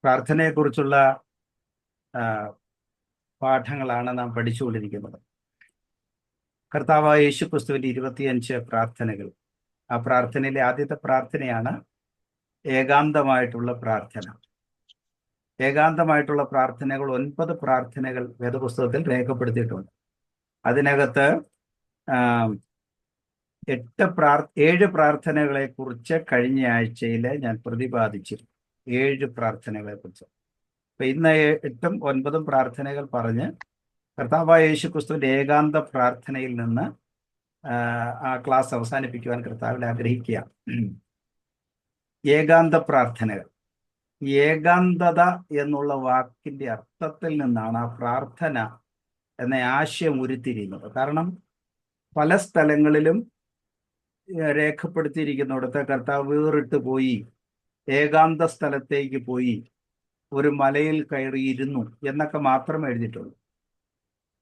പ്രാർത്ഥനയെക്കുറിച്ചുള്ള പാഠങ്ങളാണ് നാം പഠിച്ചുകൊണ്ടിരിക്കുന്നത്. കർത്താവായ യേശുക്രിസ്തുവിന്റെ 25 പ്രാർത്ഥനകൾ. ആ പ്രാർത്ഥനയിലെ ആദ്യത്തെ പ്രാർത്ഥനയാണ് ഏകാന്തമായിട്ടുള്ള പ്രാർത്ഥന. ഏകാന്തമായിട്ടുള്ള പ്രാർത്ഥനകൾ 9 പ്രാർത്ഥനകൾ വേദപുസ്തകത്തിൽ രേഖപ്പെടുത്തിയിട്ടുണ്ട്. അതിനകത്ത് 7 പ്രാർത്ഥനകളെ കുറിച്ച് കഴിഞ്ഞ ആഴ്ചയിൽ ഞാൻ പ്രതിപാദിച്ചിരുന്നു. 7 പ്രാർത്ഥനകളെ കുറിച്ച്. അപ്പൊ ഇന്ന് 8ഉം 9ഉം പ്രാർത്ഥനകൾ പറഞ്ഞ് കർത്താവായ യേശുക്രിസ്തുവിന്റെ ഏകാന്ത പ്രാർത്ഥനയിൽ നിന്ന് ആ ക്ലാസ് അവസാനിപ്പിക്കുവാൻ കർത്താവിൽ ആഗ്രഹിക്കുക. ഏകാന്ത പ്രാർത്ഥനകൾ. ഏകാന്തത എന്നുള്ള വാക്കിന്റെ അർത്ഥത്തിൽ നിന്നാണ് ആ പ്രാർത്ഥന എന്ന ആശയം ഉരുത്തിരിയുന്നത്. കാരണം പല സ്ഥലങ്ങളിലും രേഖപ്പെടുത്തിയിരിക്കുന്നിടത്ത് കർത്താവ് വേറിട്ട് പോയി, ഏകാന്ത സ്ഥലത്തേക്ക് പോയി, ഒരു മലയിൽ കയറിയിരുന്നു എന്നൊക്കെ മാത്രമേ എഴുതിയിട്ടുള്ളൂ.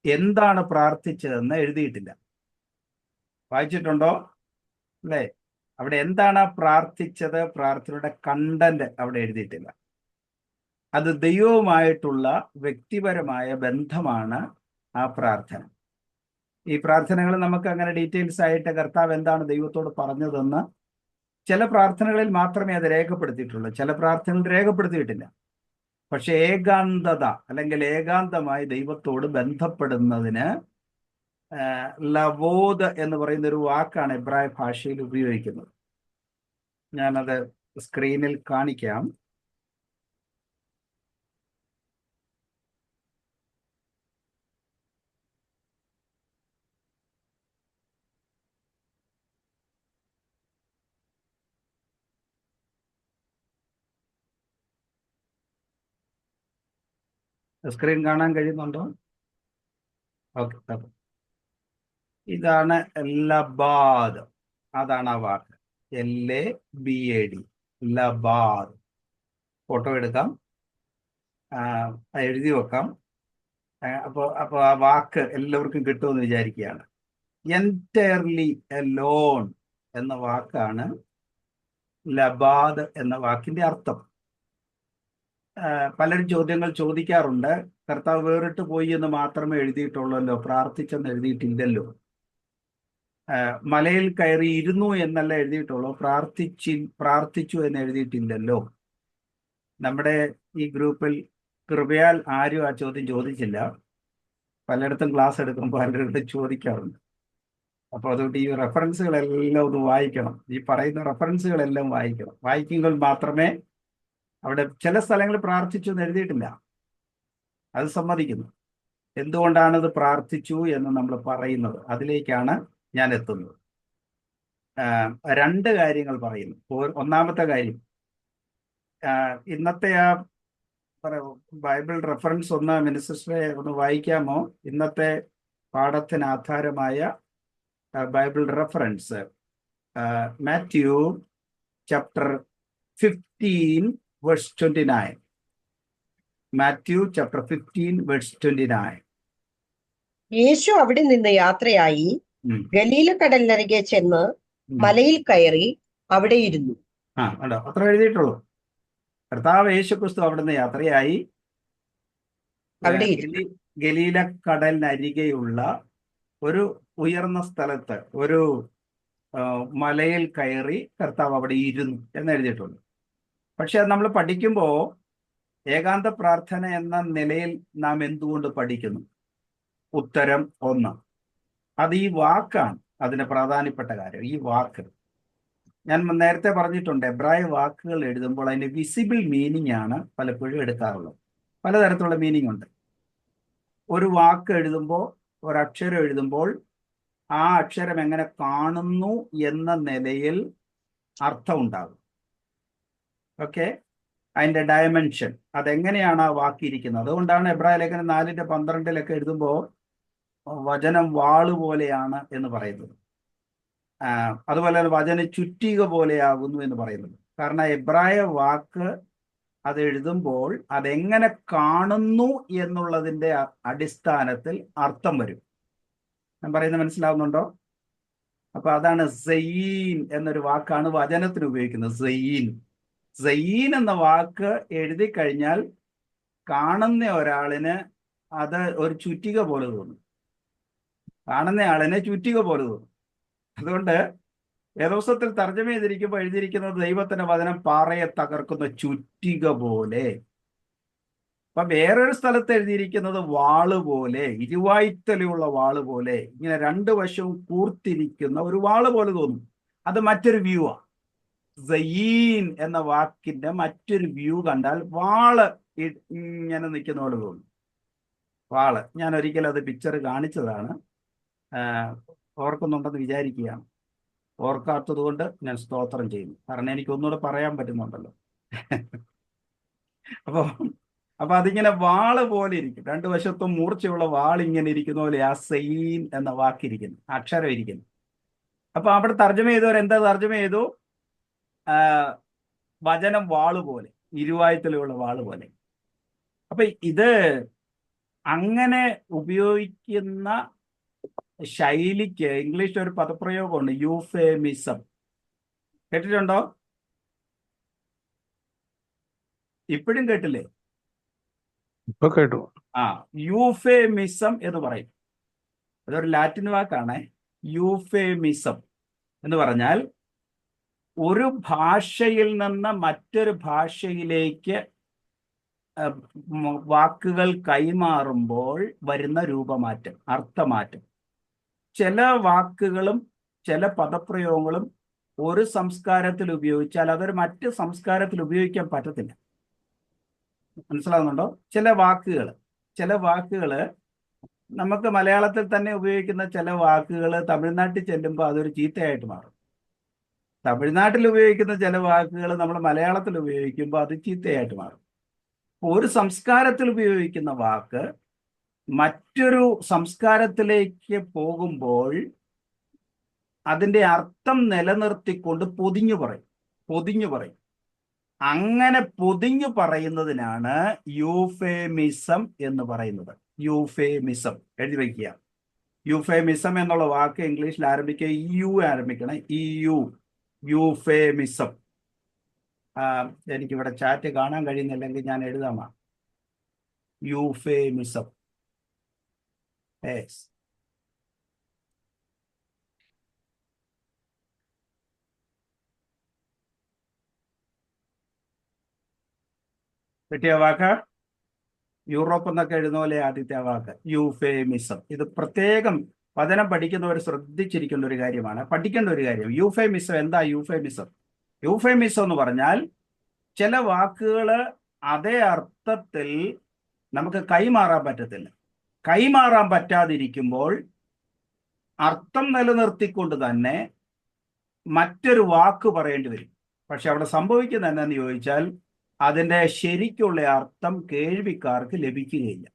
എന്താണ് പ്രാർത്ഥിച്ചതെന്ന് എഴുതിയിട്ടില്ല. വായിച്ചിട്ടുണ്ടോ? അല്ലേ? അവിടെ എന്താണ് പ്രാർത്ഥിച്ചത്, പ്രാർത്ഥനയുടെ കണ്ടന്റ് അവിടെ എഴുതിയിട്ടില്ല. അത് ദൈവവുമായിട്ടുള്ള വ്യക്തിപരമായ ബന്ധമാണ് ആ പ്രാർത്ഥന. ഈ പ്രാർത്ഥനകൾ നമുക്ക് അങ്ങനെ ഡീറ്റെയിൽസ് ആയിട്ട് കർത്താവ് എന്താണ് ദൈവത്തോട് പറഞ്ഞതെന്ന് ചില പ്രാർത്ഥനകളിൽ മാത്രമേ അത് രേഖപ്പെടുത്തിയിട്ടുള്ളൂ, ചില പ്രാർത്ഥനകൾ രേഖപ്പെടുത്തിയിട്ടില്ല. പക്ഷെ ഏകാന്തത അല്ലെങ്കിൽ ഏകാന്തമായി ദൈവത്തോട് ബന്ധപ്പെടുന്നതിന് ലവോദ് എന്ന് പറയുന്ന ഒരു വാക്കാണ് എബ്രായ ഭാഷയിൽ ഉപയോഗിക്കുന്നത്. ഞാനത് സ്ക്രീനിൽ കാണിക്കാം. സ്ക്രീൻ കാണാൻ കഴിയുന്നുണ്ടോ? ഓക്കെ. ഇതാണ് ലബാദ്. അതാണ് ആ വാക്ക്. LABAD, ലബാദ്. ഫോട്ടോ എടുക്കാം, എഴുതി വെക്കാം. അപ്പോൾ ആ വാക്ക് എല്ലാവർക്കും കിട്ടുമെന്ന് വിചാരിക്കുകയാണ്. എൻറ്റയർലി എലോൺ എന്ന വാക്കാണ് ലബാദ് എന്ന വാക്കിന്റെ അർത്ഥം. പലരും ചോദ്യങ്ങൾ ചോദിക്കാറുണ്ട്. കർത്താവ് വേറിട്ട് പോയി എന്ന് മാത്രമേ എഴുതിയിട്ടുള്ളല്ലോ, പ്രാർത്ഥിച്ചെന്ന് എഴുതിയിട്ടില്ലല്ലോ. മലയിൽ കയറി ഇരുന്നു എന്നല്ല എഴുതിയിട്ടുള്ളൂ, പ്രാർത്ഥിച്ചു എന്ന് എഴുതിയിട്ടില്ലല്ലോ. നമ്മുടെ ഈ ഗ്രൂപ്പിൽ കൃപയാൽ ആരും ആ ചോദ്യം ചോദിച്ചില്ല. പലയിടത്തും ക്ലാസ് എടുക്കുമ്പോൾ പലരുടെ ചോദിക്കാറുണ്ട്. അപ്പോൾ അതുകൊണ്ട് ഈ റെഫറൻസുകളെല്ലാം ഒന്ന് വായിക്കണം. ഈ പറയുന്ന റെഫറൻസുകളെല്ലാം വായിക്കണം. വായിക്കുമ്പോൾ മാത്രമേ, അവിടെ ചില സ്ഥലങ്ങളിൽ പ്രാർത്ഥിച്ചു എന്ന് എഴുതിയിട്ടില്ല, അത് സമ്മതിക്കുന്നു. എന്തുകൊണ്ടാണത് പ്രാർത്ഥിച്ചു എന്ന് നമ്മൾ പറയുന്നത്, അതിലേക്കാണ് ഞാൻ എത്തുന്നത്. 2 കാര്യങ്ങൾ പറയുന്നു. ഒന്നാമത്തെ കാര്യം, ഇന്നത്തെ ആ ബൈബിൾ റെഫറൻസ് ഒന്ന് മിനിസ്റ്ററെ ഒന്ന് വായിക്കാമോ? ഇന്നത്തെ പാഠത്തിന് ആധാരമായ Bible reference Matthew chapter 15 verse 29. Matthew chapter 15 verse 29. യേശു അവിടെ നിന്ന് യാത്രയായി ഗലീല കടലിനരികെ ചെന്ന് മലയിൽ കയറി അവിടെ ഇരുന്നു. ഉണ്ടോ? അത്ര എഴുതിയിട്ടുള്ളൂ. കർത്താവ് യേശുക്രിസ്തു അവിടുന്ന് യാത്രയായി ഗലീല കടലിനരികെയുള്ള ഒരു ഉയർന്ന സ്ഥലത്ത് ഒരു മലയിൽ കയറി കർത്താവ് അവിടെ ഇരുന്നു എന്ന് എഴുതിയിട്ടുണ്ട്. പക്ഷെ അത് നമ്മൾ പഠിക്കുമ്പോൾ ഏകാന്ത പ്രാർത്ഥന എന്ന നിലയിൽ നാം എന്തുകൊണ്ട് പഠിക്കുന്നു? ഉത്തരം 1, അത് ഈ വാക്കാണ് അതിന് പ്രാധാന്യപ്പെട്ട കാര്യം. ഈ വാക്ക് ഞാൻ നേരത്തെ പറഞ്ഞിട്ടുണ്ട്, എബ്രായ വാക്കുകൾ എഴുതുമ്പോൾ അതിന്റെ വിസിബിൾ മീനിങ് ആണ് പലപ്പോഴും എടുക്കാറുള്ളത്. പലതരത്തിലുള്ള മീനിങ് ഉണ്ട്. ഒരു വാക്ക് എഴുതുമ്പോൾ, ഒരക്ഷരം എഴുതുമ്പോൾ ആ അക്ഷരം എങ്ങനെ കാണുന്നു എന്ന നിലയിൽ അർത്ഥം ഉണ്ടാകും. ഓക്കെ, അതിന്റെ ഡയമെൻഷൻ, അതെങ്ങനെയാണ് ആ വാക്കിയിരിക്കുന്നത്. അതുകൊണ്ടാണ് എബ്രായ ലേഖനം 4:12 എഴുതുമ്പോൾ വചനം വാള് പോലെയാണ് എന്ന് പറയുന്നത്. അതുപോലെ തന്നെ വചന ചുറ്റിക പോലെയാകുന്നു എന്ന് പറയുന്നത്. കാരണം എബ്രായ വാക്ക് അത് എഴുതുമ്പോൾ അതെങ്ങനെ കാണുന്നു എന്നുള്ളതിന്റെ അടിസ്ഥാനത്തിൽ അർത്ഥം വരും. ഞാൻ പറയുന്നത് മനസ്സിലാവുന്നുണ്ടോ? അപ്പൊ അതാണ് സെയീൻ എന്നൊരു വാക്കാണ് വചനത്തിന് ഉപയോഗിക്കുന്നത്. സെയീൻ, സയീൻ എന്ന വാക്ക് എഴുതി കഴിഞ്ഞാൽ കാണുന്ന ഒരാളിന് അത് ഒരു ചുറ്റിക പോലെ തോന്നും. കാണുന്ന ആളിനെ ചുറ്റിക പോലെ തോന്നും. അതുകൊണ്ട് വേദപുസ്തകത്തിൽ തർജ്ജമ ചെയ്തിരിക്കുമ്പോൾ എഴുതിയിരിക്കുന്നത് ദൈവത്തിന്റെ വചനം പാറയെ തകർക്കുന്ന ചുറ്റിക പോലെ. അപ്പൊ വേറൊരു സ്ഥലത്ത് എഴുതിയിരിക്കുന്നത് വാള് പോലെ, ഇരുവായ്ത്തലയുള്ള വാള് പോലെ, ഇങ്ങനെ രണ്ടു വശവും കൂർത്തിരിക്കുന്ന ഒരു വാള് പോലെ തോന്നും. അത് മറ്റൊരു വ്യൂ ആ. സയീൻ എന്ന വാക്കിന്റെ മറ്റൊരു വ്യൂ കണ്ടാൽ വാള് ഇങ്ങനെ നിൽക്കുന്ന പോലെ തോന്നും. വാള് ഞാൻ ഒരിക്കലും അത് പിക്ചർ കാണിച്ചതാണ്, ഓർക്കുന്നുണ്ടെന്ന് വിചാരിക്കുകയാണ്. ഓർക്കാത്തത് കൊണ്ട് ഞാൻ സ്തോത്രം ചെയ്യുന്നു, കാരണം എനിക്ക് ഒന്നുകൂടെ പറയാൻ പറ്റുന്നുണ്ടല്ലോ. അപ്പൊ അതിങ്ങനെ വാള് പോലെ ഇരിക്കും, രണ്ടു വശത്തും മൂർച്ചയുള്ള വാൾ ഇങ്ങനെ ഇരിക്കുന്ന പോലെ ആ സയീൻ എന്ന വാക്കിരിക്കുന്നു, അക്ഷരം ഇരിക്കുന്നു. അപ്പൊ അവിടെ തർജ്ജമ ചെയ്തവർ എന്താ തർജ്ജമ ചെയ്തു? വചനം വാള് പോലെ, ഇരുവായ്ത്തലുള്ള വാള് പോലെ. അപ്പൊ ഇത് അങ്ങനെ ഉപയോഗിക്കുന്ന ശൈലിക്ക് ഇംഗ്ലീഷിൽ ഒരു പദപ്രയോഗമുണ്ട്, യൂഫേമിസം. കേട്ടിട്ടുണ്ടോ? ഇപ്പോഴും കേട്ടില്ലേ? ഇപ്പൊ കേട്ടു. യൂഫേമിസം എന്ന് പറയും. അതൊരു ലാറ്റിൻ വാക്കാണ്. യൂഫേമിസം എന്ന് പറഞ്ഞാൽ ഒരു ഭാഷയിൽ നിന്ന് മറ്റൊരു ഭാഷയിലേക്ക് വാക്കുകൾ കൈമാറുമ്പോൾ വരുന്ന രൂപമാറ്റം, അർത്ഥമാറ്റം. ചില വാക്കുകളും ചില പദപ്രയോഗങ്ങളും ഒരു സംസ്കാരത്തിൽ ഉപയോഗിച്ചാൽ അതൊരു മറ്റ് സംസ്കാരത്തിൽ ഉപയോഗിക്കാൻ പറ്റത്തില്ല. മനസ്സിലാവുന്നുണ്ടോ? ചില വാക്കുകൾ നമുക്ക് മലയാളത്തിൽ തന്നെ ഉപയോഗിക്കുന്ന ചില വാക്കുകൾ തമിഴ്നാട്ടിൽ ചെല്ലുമ്പോൾ അതൊരു ചീത്തയായിട്ട് മാറും. തമിഴ്നാട്ടിൽ ഉപയോഗിക്കുന്ന ചില വാക്കുകൾ നമ്മൾ മലയാളത്തിൽ ഉപയോഗിക്കുമ്പോൾ അത് ചീത്തയായിട്ട് മാറും. ഒരു സംസ്കാരത്തിൽ ഉപയോഗിക്കുന്ന വാക്ക് മറ്റൊരു സംസ്കാരത്തിലേക്ക് പോകുമ്പോൾ അതിൻ്റെ അർത്ഥം നിലനിർത്തിക്കൊണ്ട് പൊതിഞ്ഞു പറയും. അങ്ങനെ പൊതിഞ്ഞു പറയുന്നതിനാണ് യൂഫേമിസം എന്ന് പറയുന്നത്. യൂഫേമിസം എഴുതി വയ്ക്കുക. യൂഫേമിസം എന്നുള്ള വാക്ക് ഇംഗ്ലീഷിൽ ആരംഭിക്കുക EU ആരംഭിക്കണം. EU, യൂഫേമിസം. എനിക്കിവിടെ ചാറ്റ് കാണാൻ കഴിയുന്നില്ലെങ്കിൽ ഞാൻ എഴുതാമാ. യൂഫേമിസം. കിട്ടിയ വാക്ക്? യൂറോപ്പ് എന്നൊക്കെ എഴുതുന്ന പോലെ ആദ്യത്തെ വാക്ക് യൂഫേമിസം. ഇത് പ്രത്യേകം വചനം പഠിക്കുന്നവർ ശ്രദ്ധിച്ചിരിക്കേണ്ട ഒരു കാര്യമാണ്, പഠിക്കേണ്ട ഒരു കാര്യം. യൂഫേമിസം എന്താ? യൂഫേമിസം എന്ന് പറഞ്ഞാൽ ചില വാക്കുകൾ അതേ അർത്ഥത്തിൽ നമുക്ക് കൈമാറാൻ പറ്റത്തില്ല. കൈമാറാൻ പറ്റാതിരിക്കുമ്പോൾ അർത്ഥം നിലനിർത്തിക്കൊണ്ട് തന്നെ മറ്റൊരു വാക്ക് പറയേണ്ടി വരും. പക്ഷെ അവിടെ സംഭവിക്കുന്നത് എന്താണെന്ന് ചോദിച്ചാൽ അതിൻ്റെ ശരിക്കുള്ള അർത്ഥം കേൾവിക്കാർക്ക് ലഭിക്കുകയില്ല.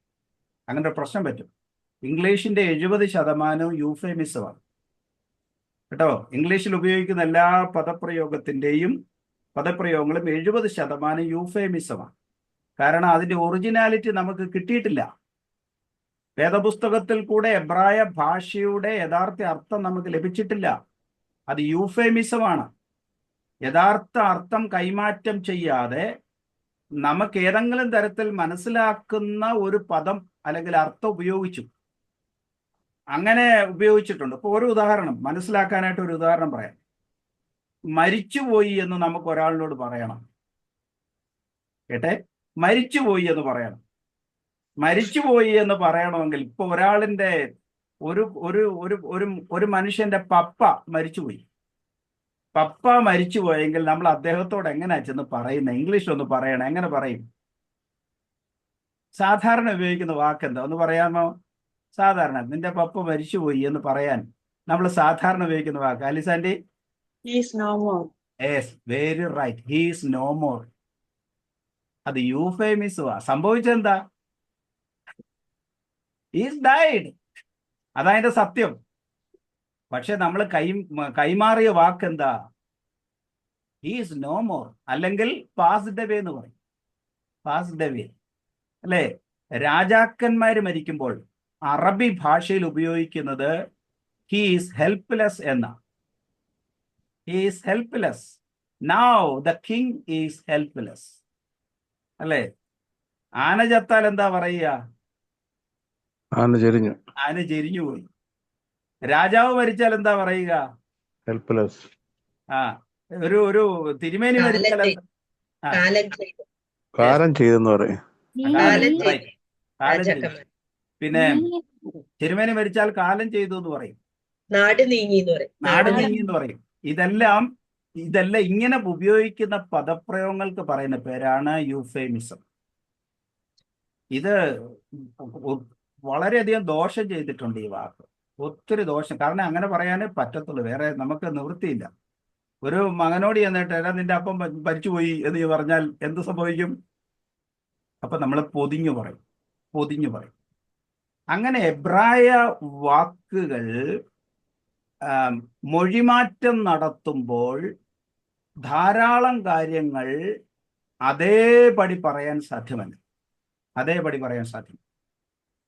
അങ്ങനെ ഒരു പ്രശ്നം പറ്റും. ഇംഗ്ലീഷിന്റെ 70% യൂഫേമിസമാണ് കേട്ടോ. ഇംഗ്ലീഷിൽ ഉപയോഗിക്കുന്ന എല്ലാ പദപ്രയോഗങ്ങളും 70% യൂഫേമിസമാണ്. കാരണം അതിന്റെ ഒറിജിനാലിറ്റി നമുക്ക് കിട്ടിയിട്ടില്ല. വേദപുസ്തകത്തിൽ കൂടെ എബ്രായ ഭാഷയുടെ യഥാർത്ഥ അർത്ഥം നമുക്ക് ലഭിച്ചിട്ടില്ല. അത് യൂഫേമിസമാണ്. യഥാർത്ഥ അർത്ഥം കൈമാറ്റം ചെയ്യാതെ നമുക്ക് ഏതെങ്കിലും തരത്തിൽ മനസ്സിലാക്കുന്ന ഒരു പദം അല്ലെങ്കിൽ അർത്ഥം ഉപയോഗിച്ചു. അങ്ങനെ ഉപയോഗിച്ചിട്ടുണ്ട്. ഇപ്പോൾ ഒരു ഉദാഹരണം മനസ്സിലാക്കാനായിട്ട് ഒരു ഉദാഹരണം പറയാം. മരിച്ചുപോയി എന്ന് നമുക്ക് ഒരാളിനോട് പറയണം. കേട്ടെ, മരിച്ചുപോയി എന്ന് പറയണം. മരിച്ചുപോയി എന്ന് പറയണമെങ്കിൽ ഇപ്പൊ ഒരാളിന്റെ ഒരു മനുഷ്യന്റെ പപ്പ മരിച്ചുപോയി. പപ്പ മരിച്ചുപോയെങ്കിൽ നമ്മൾ അദ്ദേഹത്തോട് എങ്ങനെയാ ചെന്ന് പറയുന്നത്? ഇംഗ്ലീഷിലൊന്ന് പറയണം. എങ്ങനെ പറയും? സാധാരണ ഉപയോഗിക്കുന്ന വാക്ക് എന്താ ഒന്ന് പറയാമോ? സാധാരണ നിന്റെ പപ്പ മരിച്ചുപോയി എന്ന് പറയാൻ നമ്മൾ സാധാരണ ഉപയോഗിക്കുന്ന വാക്ക് അലിസാൻഡി? Yes, very right. He's no more. അത് യൂഫേമിസുവാ. സംഭവിച്ചെന്താ? Is died. അതതിന്റെ സത്യം. പക്ഷെ നമ്മൾ കൈമാറിയ വാക്ക് എന്താ? ഹീസ് നോ മോർ, അല്ലെങ്കിൽ പാസ്ഡ് അവേ എന്ന് പറയും. പാസ്ഡ് അവേ അല്ലേ? രാജാക്കന്മാര് മരിക്കുമ്പോൾ അറബി ഭാഷയിൽ ഉപയോഗിക്കുന്നത് ഹീസ് ഹെൽപ്ലെസ് എന്ന. He's helpless. Now the king is helpless. അല്ലേ? ആന ചത്താൽ എന്താ പറയുക? ആന ചെരിഞ്ഞു. ആന ചെരിഞ്ഞുപോയി. രാജാവ് മരിച്ചാൽ എന്താ പറയുക? ഹെൽപ്ലെസ്. ആ ഒരു ഒരു തിരുമേനി കാലം മരിച്ചാൽ ചെയ്തു. ആ കാലം ചെയ്തു. കാലം ചെയ്തെന്ന് പറയും. കാലം ചെയ്തു. റൈറ്റ്, കാലം ചെയ്തു. രാജാക്കന്മാർ പിന്നെ തിരുമേനി മരിച്ചാൽ കാലം ചെയ്തു എന്ന് പറയും. നാട് നീങ്ങി എന്ന് പറയും. നാട് നീങ്ങി എന്ന് പറയും. ഇതെല്ലാം ഇങ്ങനെ ഉപയോഗിക്കുന്ന പദപ്രയോഗങ്ങൾക്ക് പറയുന്ന പേരാണ് യൂഫേമിസം. ഇത് വളരെയധികം ദോഷം ചെയ്തിട്ടുണ്ട് ഈ വാക്ക്. ഒത്തിരി ദോഷം. കാരണം അങ്ങനെ പറയാനേ പറ്റത്തുള്ളൂ, വേറെ നമുക്ക് നിവൃത്തിയില്ല. ഒരു മകനോട് ചെന്നിട്ട് എടാ നിന്റെ അപ്പം മരിച്ചുപോയി എന്ന് പറഞ്ഞാൽ എന്ത് സംഭവിക്കും? അപ്പൊ നമ്മൾ പൊതിഞ്ഞു പറയും. അങ്ങനെ എബ്രായ വാക്കുകൾ മൊഴിമാറ്റം നടത്തുമ്പോൾ ധാരാളം കാര്യങ്ങൾ അതേപടി പറയാൻ സാധ്യമല്ല.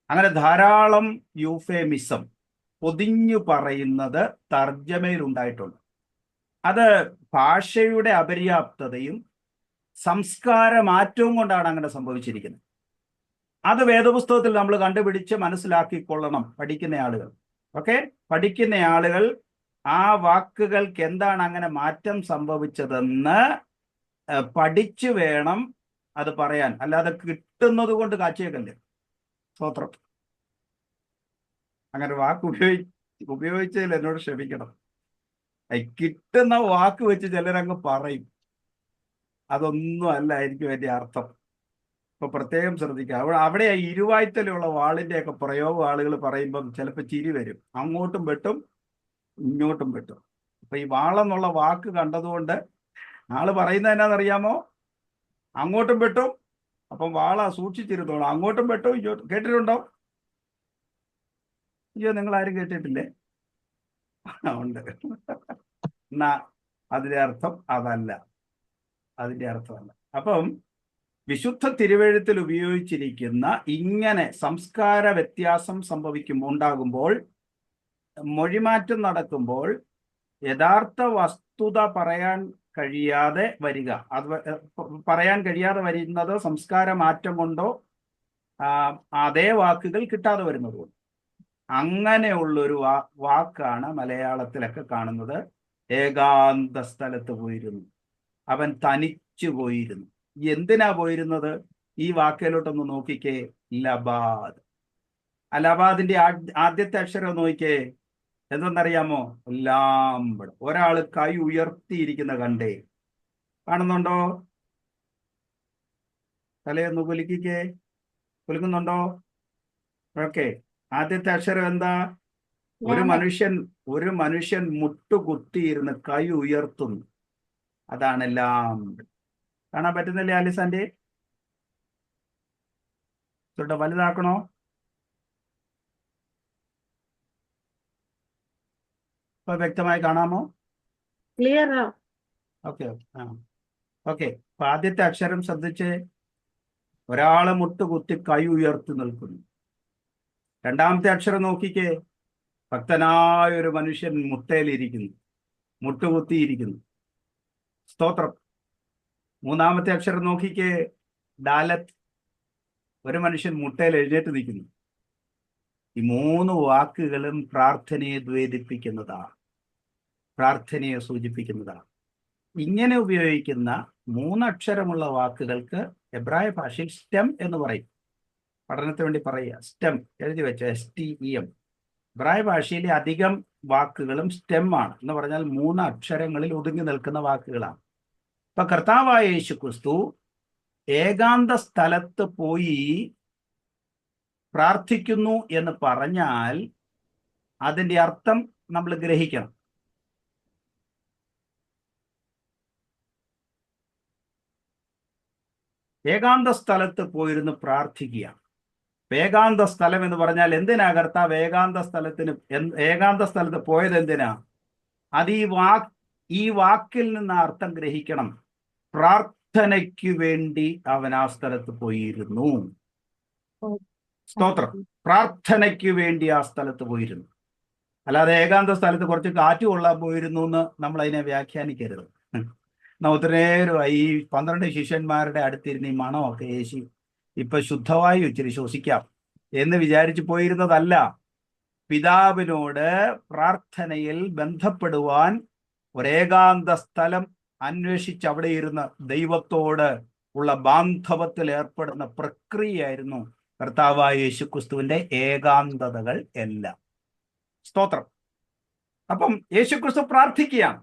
അങ്ങനെ ധാരാളം യൂഫേമിസം പൊതിഞ്ഞു പറയുന്നത് തർജ്ജമയിൽ ഉണ്ടായിട്ടുണ്ട്. അത് ഭാഷയുടെ അപര്യാപ്തതയും സംസ്കാര മാറ്റവും കൊണ്ടാണ് അങ്ങനെ സംഭവിച്ചിരിക്കുന്നത്. അത് വേദപുസ്തകത്തിൽ നമ്മൾ കണ്ടുപിടിച്ച് മനസ്സിലാക്കിക്കൊള്ളണം പഠിക്കുന്ന ആളുകൾ. ഓക്കെ, പഠിക്കുന്ന ആളുകൾ ആ വാക്കുകൾക്ക് എന്താണ് അങ്ങനെ മാറ്റം സംഭവിച്ചതെന്ന് പഠിച്ചു വേണം അത് പറയാൻ. അല്ലാതെ കിട്ടുന്നത് കൊണ്ട് കാച്ചിയേക്കല്ലേ. സ്തോത്രം. അങ്ങനെ വാക്ക് ഉപയോഗിച്ചതിൽ എന്നോട് ക്ഷമിക്കണം. കിട്ടുന്ന വാക്ക് വെച്ച് ചിലരങ്ങ് പറയും. അതൊന്നും അല്ല എനിക്ക് വേണ്ടി അർത്ഥം. അപ്പൊ പ്രത്യേകം ശ്രദ്ധിക്കുക. അവിടെ ഇരുവായ്ത്തലുള്ള വാളിന്റെ ഒക്കെ പ്രയോഗം ആളുകൾ പറയുമ്പം ചിലപ്പോൾ ചിരി വരും. അങ്ങോട്ടും വെട്ടും ഇങ്ങോട്ടും വെട്ടും. അപ്പൊ ഈ വാളെന്നുള്ള വാക്ക് കണ്ടതുകൊണ്ട് ആള് പറയുന്നത് എന്നാന്നറിയാമോ? അങ്ങോട്ടും വെട്ടും. അപ്പം വാള സൂക്ഷിച്ചിരുന്നോളൂ. അങ്ങോട്ടും വെട്ടും ഇങ്ങോട്ടും. കേട്ടിട്ടുണ്ടോ? അയ്യോ, നിങ്ങൾ ആരും കേട്ടിട്ടില്ലേ? ഉണ്ട്. എന്നാ അതിന്റെ അർത്ഥം അതല്ല. അപ്പം വിശുദ്ധ തിരുവെഴുത്തിൽ ഉപയോഗിച്ചിരിക്കുന്ന ഇങ്ങനെ സംസ്കാര വ്യത്യാസം ഉണ്ടാകുമ്പോൾ, മൊഴിമാറ്റം നടക്കുമ്പോൾ യഥാർത്ഥ വസ്തുത പറയാൻ കഴിയാതെ വരിക. അത് പറയാൻ കഴിയാതെ വരുന്നത് സംസ്കാര മാറ്റം കൊണ്ടോ അതേ വാക്കുകൾ കിട്ടാതെ വരുന്നത് കൊണ്ട്. അങ്ങനെയുള്ളൊരു വാക്കാണ് മലയാളത്തിലൊക്കെ കാണുന്നത്. ഏകാന്ത സ്ഥലത്ത് പോയിരുന്നു, അവൻ തനിച്ചു പോയിരുന്നു. എന്തിനാ പോയിരുന്നത്? ഈ വാക്കിലോട്ടൊന്ന് നോക്കിക്കേ. ലബാദ്. ലബാദിന്റെ ആദ്യത്തെ അക്ഷരം നോക്കിക്കേ. എന്തെന്നറിയാമോ? ലാംബഡ്. ഒരാൾ കൈ ഉയർത്തിയിരിക്കുന്ന കണ്ടേ. കാണുന്നുണ്ടോ? തലയൊന്ന് കുലുക്കുന്നുണ്ടോ? ഓക്കെ. ആദ്യത്തെ അക്ഷരം എന്താ? ഒരു മനുഷ്യൻ മുട്ടുകുത്തിയിരുന്ന് കൈ ഉയർത്തുന്നു. അതാണ് ലാംബഡ്. കാണാൻ പറ്റുന്നില്ലേ ആലിസാന്റെ? തൊട്ട് വലുതാക്കണോ? ഇപ്പൊ വ്യക്തമായി കാണാമോ? ക്ലിയർ. ഓക്കെ. ഓക്കെ. അപ്പൊ ആദ്യത്തെ അക്ഷരം ശ്രദ്ധിച്ച്. ഒരാള് മുട്ടുകുത്തി കൈ ഉയർത്തി നിൽക്കുന്നു. രണ്ടാമത്തെ അക്ഷരം നോക്കിക്കേ. ഭക്തനായ ഒരു മനുഷ്യൻ മുട്ടയിലിരിക്കുന്നു, മുട്ടുകുത്തിയിരിക്കുന്നു. സ്തോത്രം. മൂന്നാമത്തെ അക്ഷരം നോക്കിക്കേ. ഡാലത്ത്. ഒരു മനുഷ്യൻ മുട്ടയിൽ എഴുന്നേറ്റ് നിൽക്കുന്നു. ഈ 3 വാക്കുകളും പ്രാർത്ഥനയെ ദ്വേദിപ്പിക്കുന്നതാണ്, പ്രാർത്ഥനയെ സൂചിപ്പിക്കുന്നതാണ്. ഇങ്ങനെ ഉപയോഗിക്കുന്ന 3 അക്ഷരമുള്ള വാക്കുകൾക്ക് എബ്രായ ഭാഷയിൽ സ്റ്റെം എന്ന് പറയും. പഠനത്തിന് വേണ്ടി പറയുക. സ്റ്റെം എഴുതി വെച്ച STEM. എബ്രായ ഭാഷയിലെ അധികം വാക്കുകളും സ്റ്റെം ആണ്. എന്ന് പറഞ്ഞാൽ 3 അക്ഷരങ്ങളിൽ ഒതുങ്ങി നിൽക്കുന്ന വാക്കുകളാണ്. ഇപ്പൊ കർത്താവായ യേശുക്രിസ്തു ഏകാന്ത സ്ഥലത്ത് പോയി പ്രാർത്ഥിക്കുന്നു എന്ന് പറഞ്ഞാൽ അതിന്റെ അർത്ഥം നമ്മൾ ഗ്രഹിക്കണം. ഏകാന്ത സ്ഥലത്ത് പോയിരുന്ന് പ്രാർത്ഥിക്കുക. ഏകാന്ത സ്ഥലം എന്ന് പറഞ്ഞാൽ എന്തിനാ കർത്താവ് ഏകാന്ത സ്ഥലത്ത് പോയത്? എന്തിനാ? അത് ഈ വാക്കിൽ നിന്ന് അർത്ഥം ഗ്രഹിക്കണം. പ്രാർത്ഥനയ്ക്ക് വേണ്ടി അവൻ ആ സ്ഥലത്ത് പോയിരുന്നു. സ്തോത്രം. പ്രാർത്ഥനയ്ക്ക് വേണ്ടി ആ സ്ഥലത്ത് പോയിരുന്നു. അല്ലാതെ ഏകാന്ത സ്ഥലത്ത് കുറച്ച് കാറ്റ് കൊള്ളാൻ പോയിരുന്നു എന്ന് നമ്മൾ അതിനെ വ്യാഖ്യാനിക്കരുത്. ഒത്തിരി നേരമായി ഈ 12 ശിഷ്യന്മാരുടെ അടുത്തിരുന്ന് ഈ മണമൊക്കെ യേശു ഇപ്പൊ ശുദ്ധവായു ഇച്ചിരി ശ്വസിക്കാം എന്ന് വിചാരിച്ചു പോയിരുന്നതല്ല. പിതാവിനോട് പ്രാർത്ഥനയിൽ ബന്ധപ്പെടുവാൻ ഒരേകാന്ത സ്ഥലം അന്വേഷിച്ച് അവിടെ ഇരുന്ന് ദൈവത്തോട് ഉള്ള ബാന്ധവത്തിൽ ഏർപ്പെടുന്ന പ്രക്രിയയായിരുന്നു കർത്താവായ യേശുക്രിസ്തുവിന്റെ ഏകാന്തതകൾ എല്ലാം. സ്തോത്രം. അപ്പം യേശുക്രിസ്തു പ്രാർത്ഥിക്കുകയാണ്.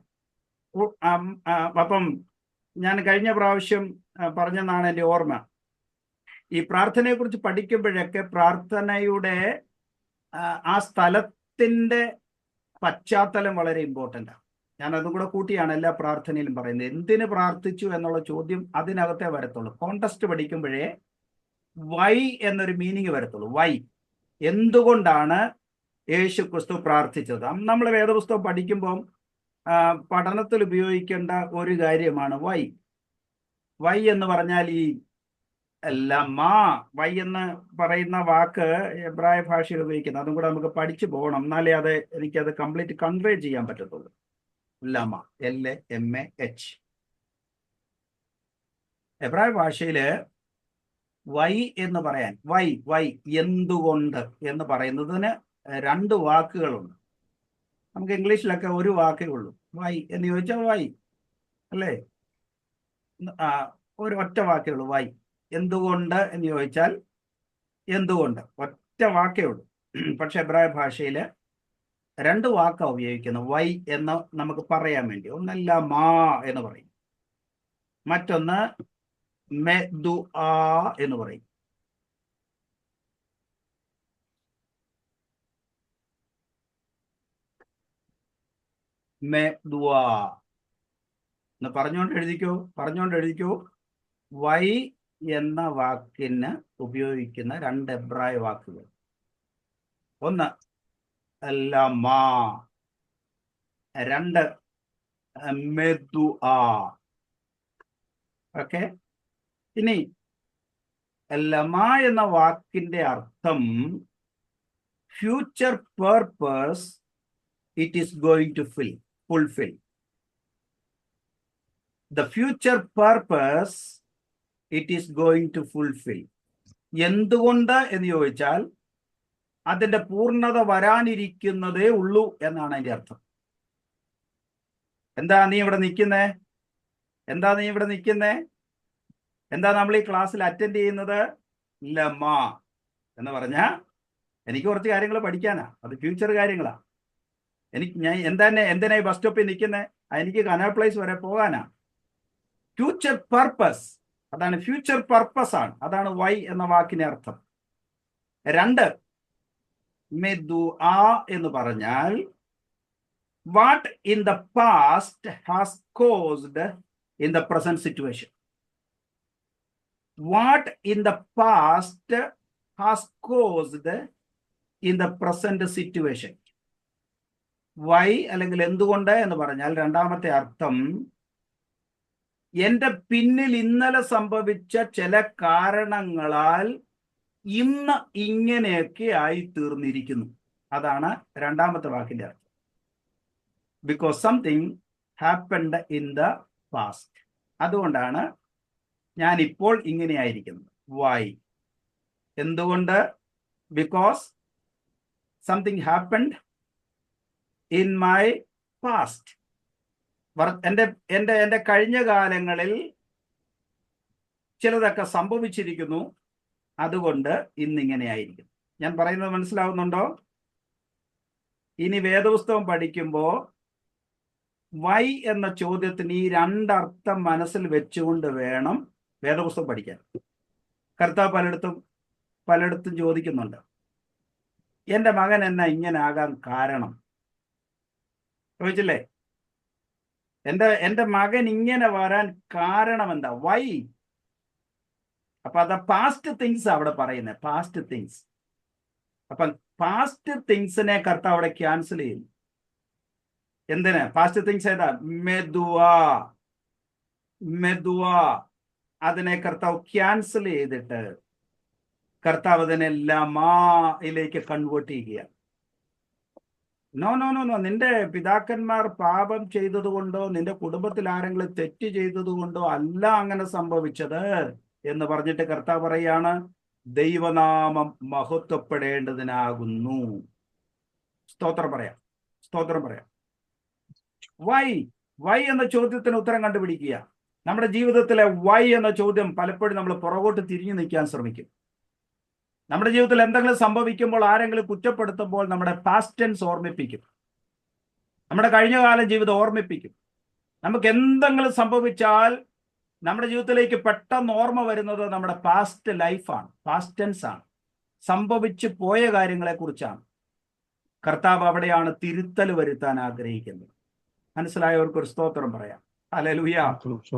അപ്പം ഞാൻ കഴിഞ്ഞ പ്രാവശ്യം പറഞ്ഞെന്നാണ് എൻ്റെ ഓർമ്മ. ഈ പ്രാർത്ഥനയെ കുറിച്ച് പഠിക്കുമ്പോഴൊക്കെ പ്രാർത്ഥനയുടെ ആ സ്ഥലത്തിന്റെ പശ്ചാത്തലം വളരെ ഇമ്പോർട്ടൻ്റ് ആണ്. ഞാൻ അതും കൂടെ കൂട്ടിയാണ് എല്ലാ പ്രാർത്ഥനയിലും പറയുന്നത്. എന്തിന് പ്രാർത്ഥിച്ചു എന്നുള്ള ചോദ്യം അതിനകത്തേ വരത്തുള്ളൂ. കോണ്ടസ്റ്റ് പഠിക്കുമ്പോഴേ വൈ എന്നൊരു മീനിങ് വരത്തുള്ളൂ. വൈ, എന്തുകൊണ്ടാണ് യേശു ക്രിസ്തു പ്രാർത്ഥിച്ചത്. നമ്മൾ വേദപുസ്തകം പഠിക്കുമ്പം പഠനത്തിൽ ഉപയോഗിക്കേണ്ട ഒരു കാര്യമാണ് വൈ. വൈ എന്ന് പറഞ്ഞാൽ ഈ ലമാ, വൈ എന്ന് പറയുന്ന വാക്ക് എബ്രായ ഭാഷയിൽ ഉപയോഗിക്കുന്നത്. അതും കൂടെ നമുക്ക് പഠിച്ചു പോകണം, എന്നാലേ എനിക്കത് കംപ്ലീറ്റ് കൺവേ ചെയ്യാൻ പറ്റത്തുള്ളൂ. ലമ, LAMAH. എബ്രായ ഭാഷയില് വൈ എന്ന് പറയാൻ, വൈ എന്തുകൊണ്ട് എന്ന് പറയുന്നതിന് 2 വാക്കുകളുണ്ട്. നമുക്ക് ഇംഗ്ലീഷിലൊക്കെ ഒരു വാക്കേ ഉള്ളൂ. വൈ എന്ന് ചോദിച്ചാൽ വൈ അല്ലേ, ഒരു ഒറ്റ വാക്കേ ഉള്ളൂ വൈ. എന്തുകൊണ്ട് എന്ന് ചോദിച്ചാൽ എന്തുകൊണ്ട്, ഒറ്റ വാക്കേ ഉള്ളൂ. പക്ഷെ എബ്രായ ഭാഷയിൽ 2 വാക്കാണ് ഉപയോഗിക്കുന്നത് വൈ എന്ന് നമുക്ക് പറയാൻ വേണ്ടി. ഒന്നല്ല മാ എന്ന് പറയും, മറ്റൊന്ന് മെദുആ എന്ന് പറയും. മെദുആ എന്ന് പറഞ്ഞുകൊണ്ട് എഴുതിക്കോ. വൈ എന്ന വാക്കിന് ഉപയോഗിക്കുന്ന 2 എബ്രായ വാക്കുകൾ. ഒന്ന് ലമാ, 2 മെദുആ. ഓക്കെ. ഇനി ലമാ എന്ന വാക്കിന്റെ അർത്ഥം future purpose it is going to fulfil. The future purpose it is going to fulfill. എന്തുകൊണ്ട് എന്ന് ചോദിച്ചാൽ അതിന്റെ പൂർണ്ണത വരാനിരിക്കുന്നതേ ഉള്ളൂ എന്നാണ് അതിന്റെ അർത്ഥം. എന്താ നീ ഇവിടെ നിൽക്കുന്നേ? എന്താ നമ്മൾ ഈ ക്ലാസ്സിൽ അറ്റൻഡ് ചെയ്യുന്നത്? ലമാ എന്ന് പറഞ്ഞാൽ എനിക്ക് കുറച്ച് കാര്യങ്ങൾ പഠിക്കാനാ, അത് ഫ്യൂച്ചർ കാര്യങ്ങളാ. ഞാൻ എന്തിനാ ഈ ബസ് സ്റ്റോപ്പിൽ നിൽക്കുന്നത്? എനിക്ക് കനാൽ പ്ലേസ് വരെ പോകാനാ. ഫ്യൂച്ചർ പർപ്പസ്, അതാണ് ഫ്യൂച്ചർ പർപ്പസ് ആണ്. അതാണ് വൈ എന്ന വാക്കിന്റെ അർത്ഥം. 2 മെദുആ എന്ന് പറഞ്ഞാൽ what in the past has caused in the present situation. What in the past has caused in the present situation. Why അല്ലെങ്കിൽ എന്തുകൊണ്ട് എന്ന് പറഞ്ഞാൽ രണ്ടാമത്തെ അർത്ഥം എന്റെ പിന്നിൽ ഇന്നലെ സംഭവിച്ച ചില കാരണങ്ങളാൽ ഇന്ന് ഇങ്ങനെയൊക്കെ ആയി തീർന്നിരിക്കുന്നു. അതാണ് രണ്ടാമത്തെ വാക്കിന്റെ അർത്ഥം. Because something happened in the past. അതുകൊണ്ടാണ് ഞാൻ ഇപ്പോൾ ഇങ്ങനെയായിരിക്കുന്നത്. വൈ, എന്തുകൊണ്ട്? Because something happened in my past. എൻ്റെ കഴിഞ്ഞ കാലങ്ങളിൽ ചിലതൊക്കെ സംഭവിച്ചിരിക്കുന്നു, അതുകൊണ്ട് ഇന്നിങ്ങനെയായിരിക്കും. ഞാൻ പറയുന്നത് മനസ്സിലാവുന്നുണ്ടോ? ഇനി വേദപുസ്തകം പഠിക്കുമ്പോൾ വൈ എന്ന ചോദ്യത്തിന് ഈ 2 അർത്ഥം മനസ്സിൽ വെച്ചുകൊണ്ട് വേണം വേദപുസ്തകം പഠിക്കാൻ. കർത്താവ് പലയിടത്തും ചോദിക്കുന്നുണ്ട്, എൻ്റെ മകൻ എന്നാ ഇങ്ങനെ ആകാൻ കാരണം ചോദിച്ചില്ലേ? എൻ്റെ മകൻ ഇങ്ങനെ വരാൻ കാരണം എന്താ? വൈ. അപ്പൊ അത് പാസ്റ്റ് തിങ്സ് അവിടെ പറയുന്നത്, പാസ്റ്റ് തിങ്സ്. അപ്പൊ പാസ്റ്റ് തിങ്സിനെ കർത്താവ് അവിടെ ക്യാൻസൽ ചെയ്യും. എന്തിന്? പാസ്റ്റ് തിങ്സ് ഏതാ? മെദുആ. അതിനെ കർത്താവ് ക്യാൻസൽ ചെയ്തിട്ട് കർത്താവ് അതിനെ ലമായിലേക്ക് കൺവേർട്ട് ചെയ്യുക. നോ നോ നോ നോ, നിന്റെ പിതാക്കന്മാർ പാപം ചെയ്തതുകൊണ്ടോ നിന്റെ കുടുംബത്തിൽ ആരെങ്കിലും തെറ്റ് ചെയ്തതുകൊണ്ടോ അല്ല അങ്ങനെ സംഭവിച്ചത് എന്ന് പറഞ്ഞിട്ട് കർത്താവ് പറയാണ്, ദൈവനാമം മഹത്വപ്പെടേണ്ടതിനാകുന്നു. സ്തോത്രം പറയാം, സ്തോത്രം പറയാം. വൈ വൈ എന്ന ചോദ്യത്തിന് ഉത്തരം കണ്ടുപിടിക്കുക. നമ്മുടെ ജീവിതത്തിലെ വൈ എന്ന ചോദ്യം പലപ്പോഴും നമ്മൾ പുറകോട്ട് തിരിഞ്ഞു നിൽക്കാൻ ശ്രമിക്കും. നമ്മുടെ ജീവിതത്തിൽ എന്തെങ്കിലും സംഭവിക്കുമ്പോൾ, ആരെങ്കിലും കുറ്റപ്പെടുത്തുമ്പോൾ നമ്മുടെ പാസ്റ്റ് ടെൻസ് ഓർമ്മിപ്പിക്കും, നമ്മുടെ കഴിഞ്ഞകാല ജീവിതം ഓർമ്മിപ്പിക്കും. നമുക്ക് എന്തെങ്കിലും സംഭവിച്ചാൽ നമ്മുടെ ജീവിതത്തിലേക്ക് പെട്ടെന്ന് ഓർമ്മ വരുന്നത് നമ്മുടെ പാസ്റ്റ് ലൈഫാണ്, പാസ്റ്റ് ടെൻസ് ആണ്, സംഭവിച്ചു പോയ കാര്യങ്ങളെ കുറിച്ചാണ്. കർത്താവ് അവിടെയാണ് തിരുത്തൽ വരുത്താൻ ആഗ്രഹിക്കുന്നത്. മനസ്സിലായവർക്ക് ഒരു സ്തോത്രം പറയാം. ഹല്ലേലൂയ.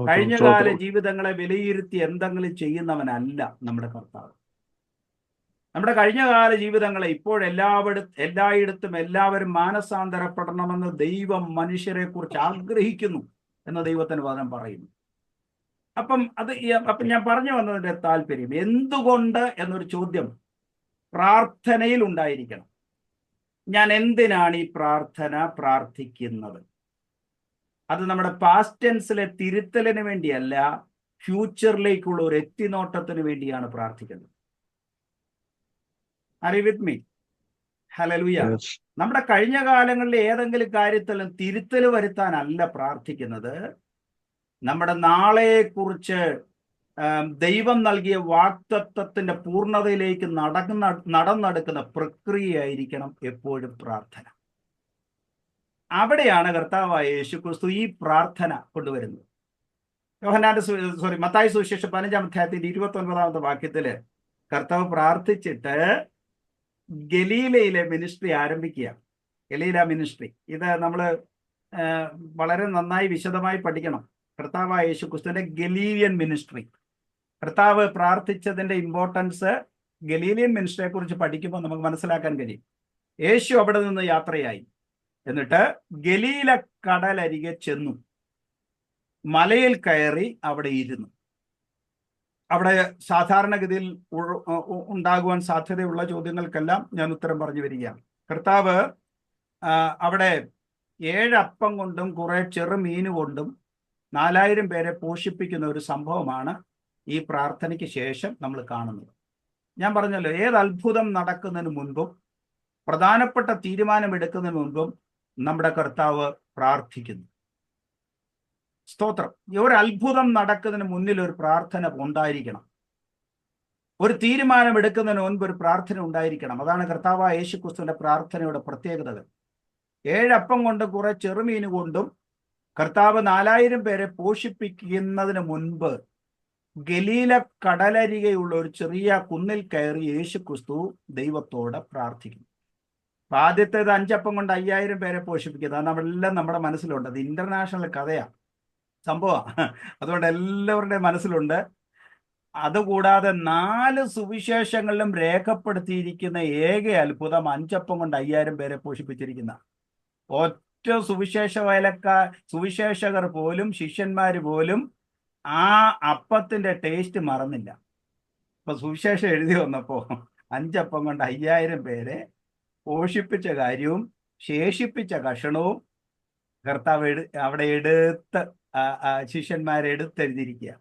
കഴിഞ്ഞകാല ജീവിതങ്ങളെ വിലയിരുത്തി എന്തെങ്കിലും ചെയ്യുന്നവനല്ല നമ്മുടെ കർത്താവ്. നമ്മുടെ കഴിഞ്ഞകാല ജീവിതങ്ങളെ എല്ലായിടത്തും എല്ലാവരും മാനസാന്തരപ്പെടണമെന്ന് ദൈവം മനുഷ്യരെ കുറിച്ച് ആഗ്രഹിക്കുന്നു എന്ന് ദൈവത്തിന് വചനം പറയുന്നു. അപ്പം ഞാൻ പറഞ്ഞു വന്നതിന്റെ താല്പര്യം, എന്തുകൊണ്ട് എന്നൊരു ചോദ്യം പ്രാർത്ഥനയിൽ ഉണ്ടായിരിക്കണം. ഞാൻ എന്തിനാണ് ഈ പ്രാർത്ഥിക്കുന്നത്? അത് നമ്മുടെ പാസ്റ്റ് ടെൻസിലെ തിരുത്തലിന് വേണ്ടിയല്ല, ഫ്യൂച്ചറിലേക്കുള്ള ഒരു എത്തിനോട്ടത്തിന് വേണ്ടിയാണ് പ്രാർത്ഥിക്കുന്നത്. Are you with me? Hallelujah. നമ്മുടെ കഴിഞ്ഞ കാലങ്ങളിലെ ഏതെങ്കിലും കാര്യത്തിലും തിരുത്തൽ വരുത്താനല്ല പ്രാർത്ഥിക്കുന്നത്. നമ്മുടെ നാളെക്കുറിച്ച് ദൈവം നൽകിയ വാഗ്ദത്തത്തിന്റെ പൂർണ്ണതയിലേക്ക് നടന്നെടുക്കുന്ന പ്രക്രിയയായിരിക്കണം എപ്പോഴും പ്രാർത്ഥന. അവിടെയാണ് കർത്താവായ യേശുക്രിസ്തു ഈ പ്രാർത്ഥന കൊണ്ടുവരുന്നത്. മത്തായി സുവിശേഷം 15-ാം അധ്യായത്തിന്റെ 29-ാമത്തെ വാക്യത്തില് കർത്താവ് പ്രാർത്ഥിച്ചിട്ട് ഗലീലയിലെ മിനിസ്ട്രി ആരംഭിക്കുക. ഗലീല മിനിസ്ട്രി ഇത് നമ്മൾ വളരെ നന്നായി വിശദമായി പഠിക്കണം. കർത്താവായ യേശുക്രിസ്തുവിന്റെ ഗലീലിയൻ മിനിസ്ട്രി, കർത്താവ് പ്രാർത്ഥിച്ചതിന്റെ ഇമ്പോർട്ടൻസ് ഗലീലിയൻ മിനിസ്ട്രിയെ കുറിച്ച് പഠിക്കുമ്പോൾ നമുക്ക് മനസ്സിലാക്കാൻ കഴിയും. യേശു അവിടെ നിന്ന് യാത്രയായി, എന്നിട്ട് ഗലീല കടലരികെ ചെന്നു, മലയിൽ കയറി അവിടെ ഇരുന്നു. അവിടെ സാധാരണഗതിയിൽ ഉണ്ടാകുവാൻ സാധ്യതയുള്ള ചോദ്യങ്ങൾക്കെല്ലാം ഞാൻ ഉത്തരം പറഞ്ഞു വരികയാണ്. കർത്താവ് അവിടെ 7 അപ്പം കൊണ്ടും കുറെ ചെറുമീൻ കൊണ്ടും 4000 പേരെ പോഷിപ്പിക്കുന്ന ഒരു സംഭവമാണ് ഈ പ്രാർത്ഥനയ്ക്ക് ശേഷം നമ്മൾ കാണുന്നത്. ഞാൻ പറഞ്ഞല്ലോ, ഏത് അത്ഭുതം നടക്കുന്നതിന് മുൻപും പ്രധാനപ്പെട്ട തീരുമാനമെടുക്കുന്നതിന് മുൻപും നമ്മുടെ കർത്താവ് പ്രാർത്ഥിക്കുന്നു. സ്തോത്രം. ഒരു അത്ഭുതം നടക്കുന്നതിന് മുന്നിൽ ഒരു പ്രാർത്ഥന ഉണ്ടായിരിക്കണം. ഒരു തീരുമാനം എടുക്കുന്നതിന് മുൻപ് ഒരു പ്രാർത്ഥന ഉണ്ടായിരിക്കണം. അതാണ് കർത്താവായ യേശുക്രിസ്തുവിന്റെ പ്രാർത്ഥനയുടെ പ്രത്യേകതകൾ. 7 അപ്പം കൊണ്ട് കുറെ ചെറുമീൻ കൊണ്ടും കർത്താവ് 4000 പേരെ പോഷിപ്പിക്കുന്നതിന് മുൻപ് ഗലീല കടലരികെയുള്ള ഒരു ചെറിയ കുന്നിൽ കയറി യേശുക്രിസ്തു ദൈവത്തോട് പ്രാർത്ഥിക്കുന്നു. അപ്പൊ ആദ്യത്തേത് 5 അപ്പം കൊണ്ട് 5000 പേരെ പോഷിപ്പിക്കുന്നത്, അത് നമ്മളെല്ലാം നമ്മുടെ മനസ്സിലുണ്ട്. അത് ഇന്റർനാഷണൽ കഥയാണ്, സംഭവമാണ്. അതുകൊണ്ട് എല്ലാവരുടെയും മനസ്സിലുണ്ട്. അതുകൂടാതെ 4 സുവിശേഷങ്ങളിലും രേഖപ്പെടുത്തിയിരിക്കുന്ന ഏക അത്ഭുതം 5 അപ്പം കൊണ്ട് 5000 പേരെ പോഷിപ്പിച്ചിരിക്കുന്ന. ഒറ്റ സുവിശേഷകർ പോലും, ശിഷ്യന്മാർ പോലും ആ അപ്പത്തിന്റെ ടേസ്റ്റ് മറന്നില്ല. ഇപ്പൊ സുവിശേഷം എഴുതി വന്നപ്പോ 5 അപ്പം കൊണ്ട് 5000 പേരെ പോഷിപ്പിച്ച കാര്യവും ശേഷിപ്പിച്ച കഷണവും കർത്താവ് അവിടെ ശിഷ്യന്മാരെടുത്തെഴുതിയിരിക്കുക.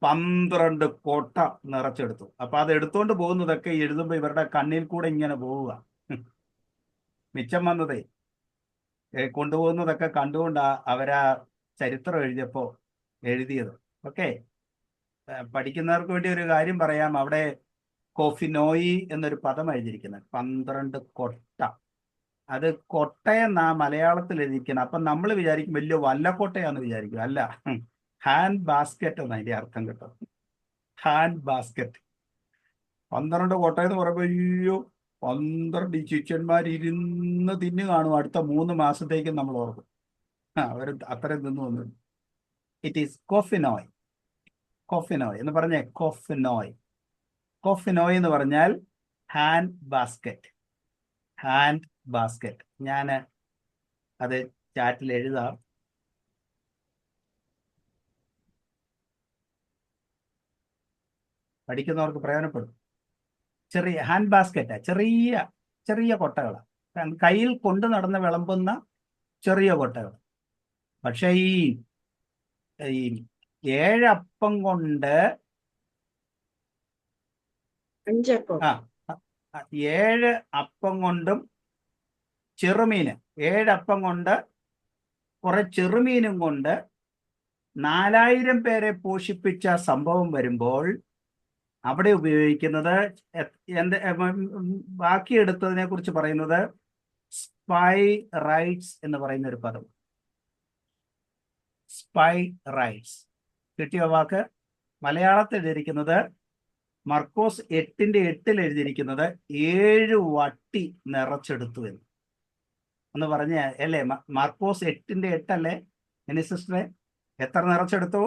12 കൊട്ട നിറച്ചെടുത്തു. അപ്പൊ അത് എടുത്തോണ്ട് പോകുന്നതൊക്കെ എഴുതുമ്പോ ഇവരുടെ കണ്ണിൽ കൂടെ ഇങ്ങനെ പോവുക. മിച്ചം വന്നതേ കൊണ്ടുപോകുന്നതൊക്കെ കണ്ടുകൊണ്ടാ അവരാ ചരിത്രം എഴുതിയത്. ഓക്കെ, പഠിക്കുന്നവർക്ക് വേണ്ടി ഒരു കാര്യം പറയാം. അവിടെ കോഫിനോയി എന്നൊരു പദം എഴുതിയിരിക്കുന്നത് 12 കൊട്ട. അത് കൊട്ടയെന്നാ മലയാളത്തിൽ എഴുതിയിരിക്കുന്നത്. അപ്പൊ നമ്മൾ വിചാരിക്കും വലിയ വല്ലക്കൊട്ടയാന്ന് വിചാരിക്കും. അല്ല, ഹാൻഡ് ബാസ്കറ്റ് എന്ന് അതിന്റെ അർത്ഥം കേട്ടോ. Hand basket. 12 കൊട്ട എന്ന് പറയുമ്പോൾ അയ്യോ 12 ശിഷ്യന്മാർ ഇരുന്ന് തിന്നു കാണും. അടുത്ത 3 മാസത്തേക്കും നമ്മൾ ഓർക്കും. അവർ അത്രയും തിന്നു വന്നു. It is കോഫിനോയ്. കോഫിനോയ് എന്ന് പറഞ്ഞേ, കോഫിനോയ്. കോഫിനോയ് എന്ന് പറഞ്ഞാൽ ഹാൻഡ് ബാസ്കറ്റ്. Hand basket. ഞാൻ അത് ചാറ്റിൽ എഴുതാം. പഠിക്കുന്നവർക്ക് പ്രയോജനപ്പെടും. ചെറിയ ഹാൻഡ് ബാസ്കറ്റാ, ചെറിയ ചെറിയ കൊട്ടകളാണ്. കയ്യിൽ കൊണ്ടു നടന്ന് വിളമ്പുന്ന ചെറിയ കൊട്ടകൾ. പക്ഷെ ഈ 7 അപ്പം കൊണ്ട് 5 അപ്പം. 7 അപ്പം കൊണ്ടും ചെറുമീന് 7 അപ്പം കൊണ്ട് കുറെ ചെറുമീനും കൊണ്ട് 4000 പേരെ പോഷിപ്പിച്ച സംഭവം വരുമ്പോൾ അവിടെ ഉപയോഗിക്കുന്നത് ബാക്കിയെടുത്തതിനെ കുറിച്ച് പറയുന്നത് സ്പൈ റൈറ്റ്സ് എന്ന് പറയുന്ന ഒരു പദം. സ്പൈ റൈറ്റ്സ് കിട്ടിയ വാക്ക് മലയാളത്തിൽ എഴുതിയിരിക്കുന്നത് മർക്കോസ് 8:8 എഴുതിയിരിക്കുന്നത് 7 വട്ടി നിറച്ചെടുത്തു എന്ന്. ഒന്ന് പറഞ്ഞ അല്ലേ? മാർക്കോസ് 8:8 അല്ലേ എനി സിസ്റ്ററെ? എത്ര നിറച്ചെടുത്തു?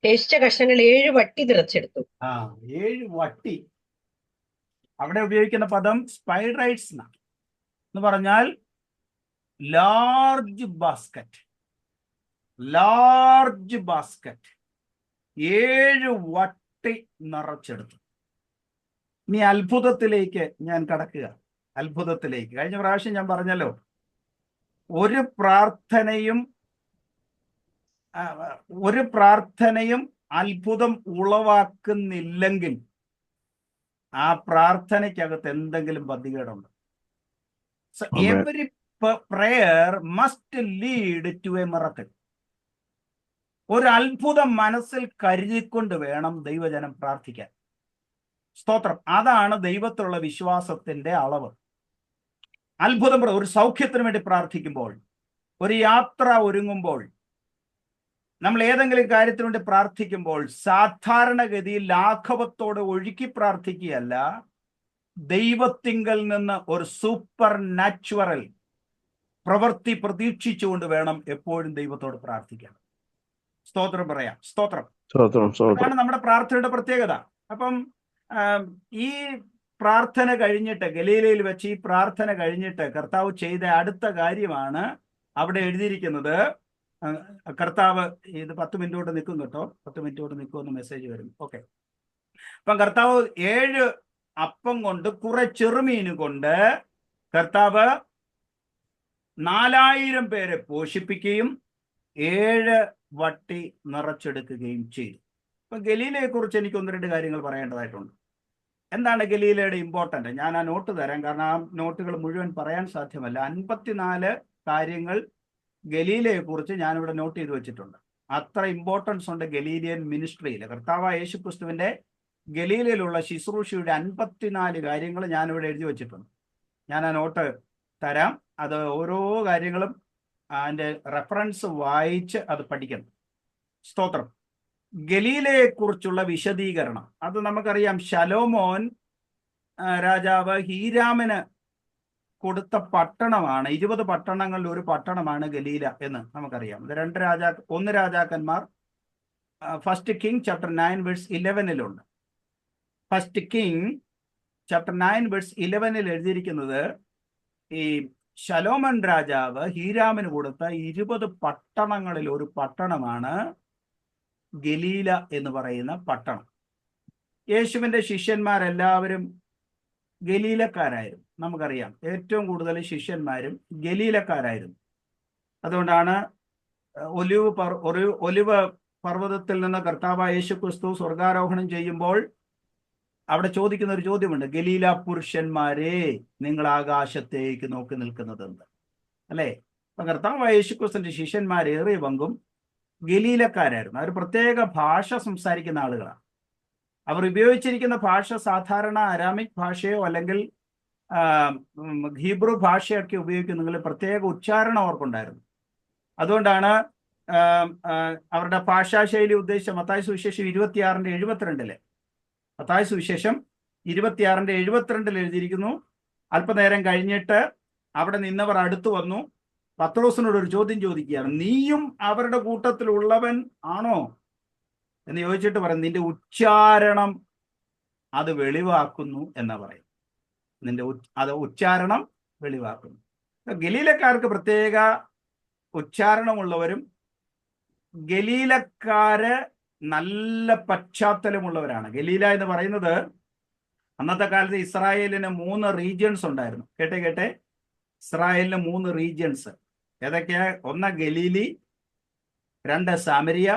ശേഷിച്ച കഷ്ണങ്ങൾ 7 വട്ടി നിറച്ചെടുത്തു. 7 വട്ടി. അവിടെ ഉപയോഗിക്കുന്ന പദം സ്പൈ റൈറ്റ്സ് എന്ന് പറഞ്ഞാൽ ലാർജ് ബാസ്ക്കറ്റ്. 7 വട്ടി നിറച്ചെടുത്തു. ഇനി അത്ഭുതത്തിലേക്ക് ഞാൻ കടക്കുക. അത്ഭുതത്തിലേക്ക് കഴിഞ്ഞ പ്രാവശ്യം ഞാൻ പറഞ്ഞല്ലോ, ഒരു പ്രാർത്ഥനയും അത്ഭുതം ഉളവാക്കുന്നില്ലെങ്കിൽ ആ പ്രാർത്ഥനയ്ക്കകത്ത് എന്തെങ്കിലും പന്തികേടുണ്ട്. So every prayer must lead to a miracle. ഒരു അത്ഭുതം മനസ്സിൽ കരുതിക്കൊണ്ട് വേണം ദൈവജനം പ്രാർത്ഥിക്കാൻ. സ്തോത്രം. അതാണ് ദൈവത്തിലുള്ള വിശ്വാസത്തിന്റെ അളവ്. അത്ഭുതം, ഒരു സൗഖ്യത്തിന് വേണ്ടി പ്രാർത്ഥിക്കുമ്പോൾ, ഒരു യാത്ര ഒരുങ്ങുമ്പോൾ, നമ്മൾ ഏതെങ്കിലും കാര്യത്തിന് വേണ്ടി പ്രാർത്ഥിക്കുമ്പോൾ സാധാരണഗതിയിൽ ലാഘവത്തോടെ ഒഴുക്കി പ്രാർത്ഥിക്കുകയല്ല, ദൈവത്തിങ്കൽ നിന്ന് ഒരു സൂപ്പർ നാച്ചുറൽ പ്രവൃത്തി പ്രതീക്ഷിച്ചുകൊണ്ട് വേണം എപ്പോഴും ദൈവത്തോട് പ്രാർത്ഥിക്കാൻ. സ്തോത്രം പറയാം. സ്തോത്രം. അതാണ് നമ്മുടെ പ്രാർത്ഥനയുടെ പ്രത്യേകത. അപ്പം ഈ പ്രാർത്ഥന കഴിഞ്ഞിട്ട്, ഗലീലയിൽ വെച്ച് ഈ പ്രാർത്ഥന കഴിഞ്ഞിട്ട് കർത്താവ് ചെയ്ത അടുത്ത കാര്യമാണ് അവിടെ എഴുതിയിരിക്കുന്നത്. കർത്താവ് ഇത് 10 മിനിറ്റ് കൊണ്ട് നിൽക്കും കേട്ടോ, 10 മിനിറ്റ് കൊണ്ട് നിൽക്കുമെന്ന് മെസ്സേജ് വരും. ഓക്കെ. അപ്പം കർത്താവ് 7 അപ്പം കൊണ്ട് കുറെ ചെറുമീന് കൊണ്ട് കർത്താവ് 4000 പേരെ പോഷിപ്പിക്കുകയും 7 വട്ടി നിറച്ചെടുക്കുകയും ചെയ്തു. അപ്പൊ ഗലീലയെ കുറിച്ച് എനിക്ക് 1-2 കാര്യങ്ങൾ പറയേണ്ടതായിട്ടുണ്ട്. എന്താണ് ഗലീലയുടെ ഇമ്പോർട്ടൻ്റ്? ഞാൻ ആ നോട്ട് തരാം, കാരണം ആ നോട്ടുകൾ മുഴുവൻ പറയാൻ സാധ്യമല്ല. 54 കാര്യങ്ങൾ ഗലീലയെ കുറിച്ച് ഞാനിവിടെ നോട്ട് ചെയ്ത് വെച്ചിട്ടുണ്ട്. അത്ര ഇമ്പോർട്ടൻസ് ഉണ്ട് ഗലീലിയൻ മിനിസ്ട്രിയിൽ. കർത്താവായ യേശുക്രിസ്തുവിന്റെ ഗലീലയിലുള്ള ശുശ്രൂഷയുടെ 54 കാര്യങ്ങൾ ഞാനിവിടെ എഴുതി വെച്ചിട്ടുണ്ട്. ഞാൻ ആ നോട്ട് തരാം. അത് ഓരോ കാര്യങ്ങളും അതിൻ്റെ റെഫറൻസ് വായിച്ച് അത് പഠിക്കണം. സ്തോത്രം. ഗലീലയെ കുറിച്ചുള്ള വിശദീകരണം അത് നമുക്കറിയാം. ശലോമോൻ രാജാവ് ഹീരാമിന് കൊടുത്ത പട്ടണമാണ്, 20 പട്ടണങ്ങളിൽ ഒരു പട്ടണമാണ് ഗലീല എന്ന് നമുക്കറിയാം. ഇത് 1 രാജാക്കന്മാർ 1 king chapter 9 verse 11 1 king chapter 9 verse 11 എഴുതിയിരിക്കുന്നത് ഈ ശലോമോൻ രാജാവ് ഹീരാമിന് കൊടുത്ത 20 പട്ടണങ്ങളിൽ ഒരു പട്ടണമാണ് ഗലീല എന്ന് പറയുന്ന പട്ടണം. യേശുവിന്റെ ശിഷ്യന്മാരെല്ലാവരും ഗലീലക്കാരായിരുന്നു. നമുക്കറിയാം, ഏറ്റവും ശിഷ്യന്മാരും ഗലീലക്കാരായിരുന്നു. അതുകൊണ്ടാണ് ഒലിവ് പർവ്വതത്തിൽ നിന്ന് കർത്താവായ യേശുക്രിസ്തു സ്വർഗാരോഹണം ചെയ്യുമ്പോൾ അവിടെ ചോദിക്കുന്ന ഒരു ചോദ്യമുണ്ട്, ഗലീല പുരുഷന്മാരെ നിങ്ങൾ ആകാശത്തേക്ക് നോക്കി നിൽക്കുന്നത് എന്ത്? അല്ലേ? അപ്പൊ കർത്താവായ യേശുക്രിസ്തുവിന്റെ ശിഷ്യന്മാർ ഏറിയ പങ്കും ഗലീലക്കാരായിരുന്നു. അവർ പ്രത്യേക ഭാഷ സംസാരിക്കുന്ന ആളുകളാണ്. അവർ ഉപയോഗിച്ചിരിക്കുന്ന ഭാഷ സാധാരണ അരാമിക് ഭാഷയോ അല്ലെങ്കിൽ ഹീബ്രു ഭാഷയൊക്കെ ഉപയോഗിക്കുന്നെങ്കിൽ പ്രത്യേക ഉച്ചാരണം അവർക്കുണ്ടായിരുന്നു. അതുകൊണ്ടാണ് അവരുടെ ഭാഷാശൈലി ഉദ്ദേശിച്ച മത്തായി സുവിശേഷം 26:72 മത്തായി സുവിശേഷം 26:72 എഴുതിയിരിക്കുന്നു. അല്പനേരം കഴിഞ്ഞിട്ട് അവിടെ നിന്നവർ അടുത്തു വന്നു പത്രോസിനോട് ഒരു ചോദ്യം ചോദിക്കുകയാണ്, നീയും അവരുടെ കൂട്ടത്തിലുള്ളവൻ ആണോ എന്ന് ചോദിച്ചിട്ട് പറയും, നിന്റെ ഉച്ചാരണം അത് വെളിവാക്കുന്നു എന്നാ പറയും. ഉച്ചാരണം വെളിവാക്കുന്നു. ഗലീലക്കാർക്ക് പ്രത്യേക ഉച്ചാരണമുള്ളവരും ഗലീലക്കാര് നല്ല പശ്ചാത്തലമുള്ളവരാണ്. ഗലീല എന്ന് പറയുന്നത് അന്നത്തെ കാലത്ത് ഇസ്രായേലിന് 3 റീജിയൻസ് ഉണ്ടായിരുന്നു. കേട്ടെ, ഇസ്രായേലിന് 3 റീജിയൻസ്. ഏതൊക്കെയാ? 1 ഗലീലി, 2 സാമരിയ,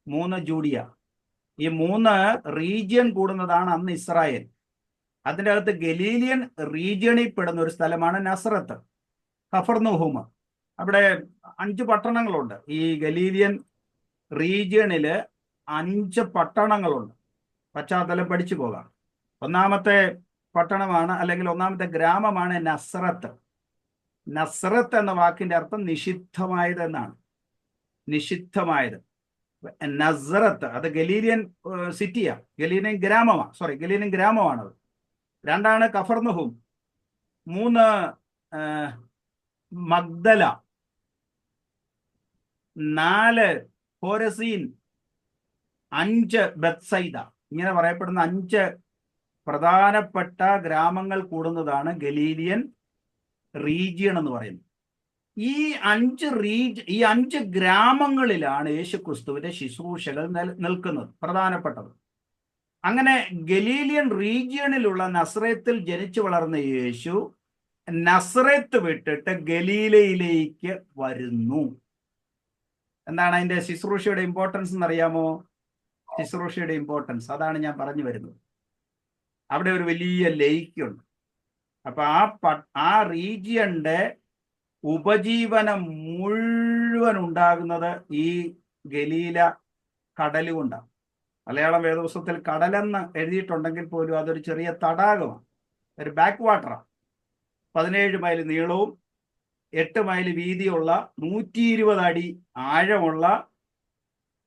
3 ജൂഡിയ. ഈ 3 റീജിയൻ കൂടുന്നതാണ് അന്ന് ഇസ്രായേൽ. അതിൻ്റെ അകത്ത് ഗലീലിയൻ റീജിയണിൽ പെടുന്ന ഒരു സ്ഥലമാണ് നസറത്ത്, കഫർനഹൂം. അവിടെ 5 പട്ടണങ്ങളുണ്ട്. ഈ ഗലീലിയൻ റീജിയണില് 5 പട്ടണങ്ങളുണ്ട്. പശ്ചാത്തലം പഠിച്ചു പോകാം. ഒന്നാമത്തെ പട്ടണമാണ്, അല്ലെങ്കിൽ ഒന്നാമത്തെ ഗ്രാമമാണ് നസ്രത്ത്. നസ്രത്ത് എന്ന വാക്കിന്റെ അർത്ഥം നിഷിദ്ധമായത് എന്നാണ്. നിഷിദ്ധമായത്. നസ്രത്ത് അത് ഗലീലിയൻ സിറ്റിയാ, ഗലീലിയൻ ഗ്രാമമാണത്. 2 കഫർനഹൂം, 3 മഗ്ദല, 4 കോരസീൻ, 5 ബത്സൈദ. ഇങ്ങനെ പറയപ്പെടുന്ന 5 പ്രധാനപ്പെട്ട ഗ്രാമങ്ങൾ കൂടുന്നതാണ് ഗലീലിയൻ റീജിയൺ എന്ന് പറയുന്നത്. ഈ 5 ഗ്രാമങ്ങളിലാണ് യേശുക്രിസ്തുവിന്റെ ശുശ്രൂഷകൾ നിൽക്കുന്നത്, പ്രധാനപ്പെട്ടത്. അങ്ങനെ ഗലീലിയൻ റീജിയണിലുള്ള നസ്രത്തിൽ ജനിച്ചു വളർന്ന യേശു നസ്രത്ത് വിട്ടിട്ട് ഗലീലയിലേക്ക് വരുന്നു. എന്താണ് അതിന്റെ ശുശ്രൂഷയുടെ ഇമ്പോർട്ടൻസ് എന്നറിയാമോ? ശുശ്രൂഷയുടെ ഇമ്പോർട്ടൻസ് അതാണ് ഞാൻ പറഞ്ഞു വരുന്നത്. അവിടെ ഒരു വലിയ ലേക്കുണ്ട്. അപ്പൊ ആ റീജിയന്റെ ഉപജീവനം മുഴുവൻ ഉണ്ടാകുന്നത് ഈ ഗലീല കടൽ കൊണ്ടാണ്. മലയാളം വേദപുസ്തകത്തിൽ കടലെന്ന് എഴുതിയിട്ടുണ്ടെങ്കിൽ പോലും അതൊരു ചെറിയ തടാകമാണ്, ഒരു ബാക്ക് വാട്ടറാണ്. 17 മൈൽ നീളവും 8 മൈൽ വീതിയുള്ള 120 അടി ആഴമുള്ള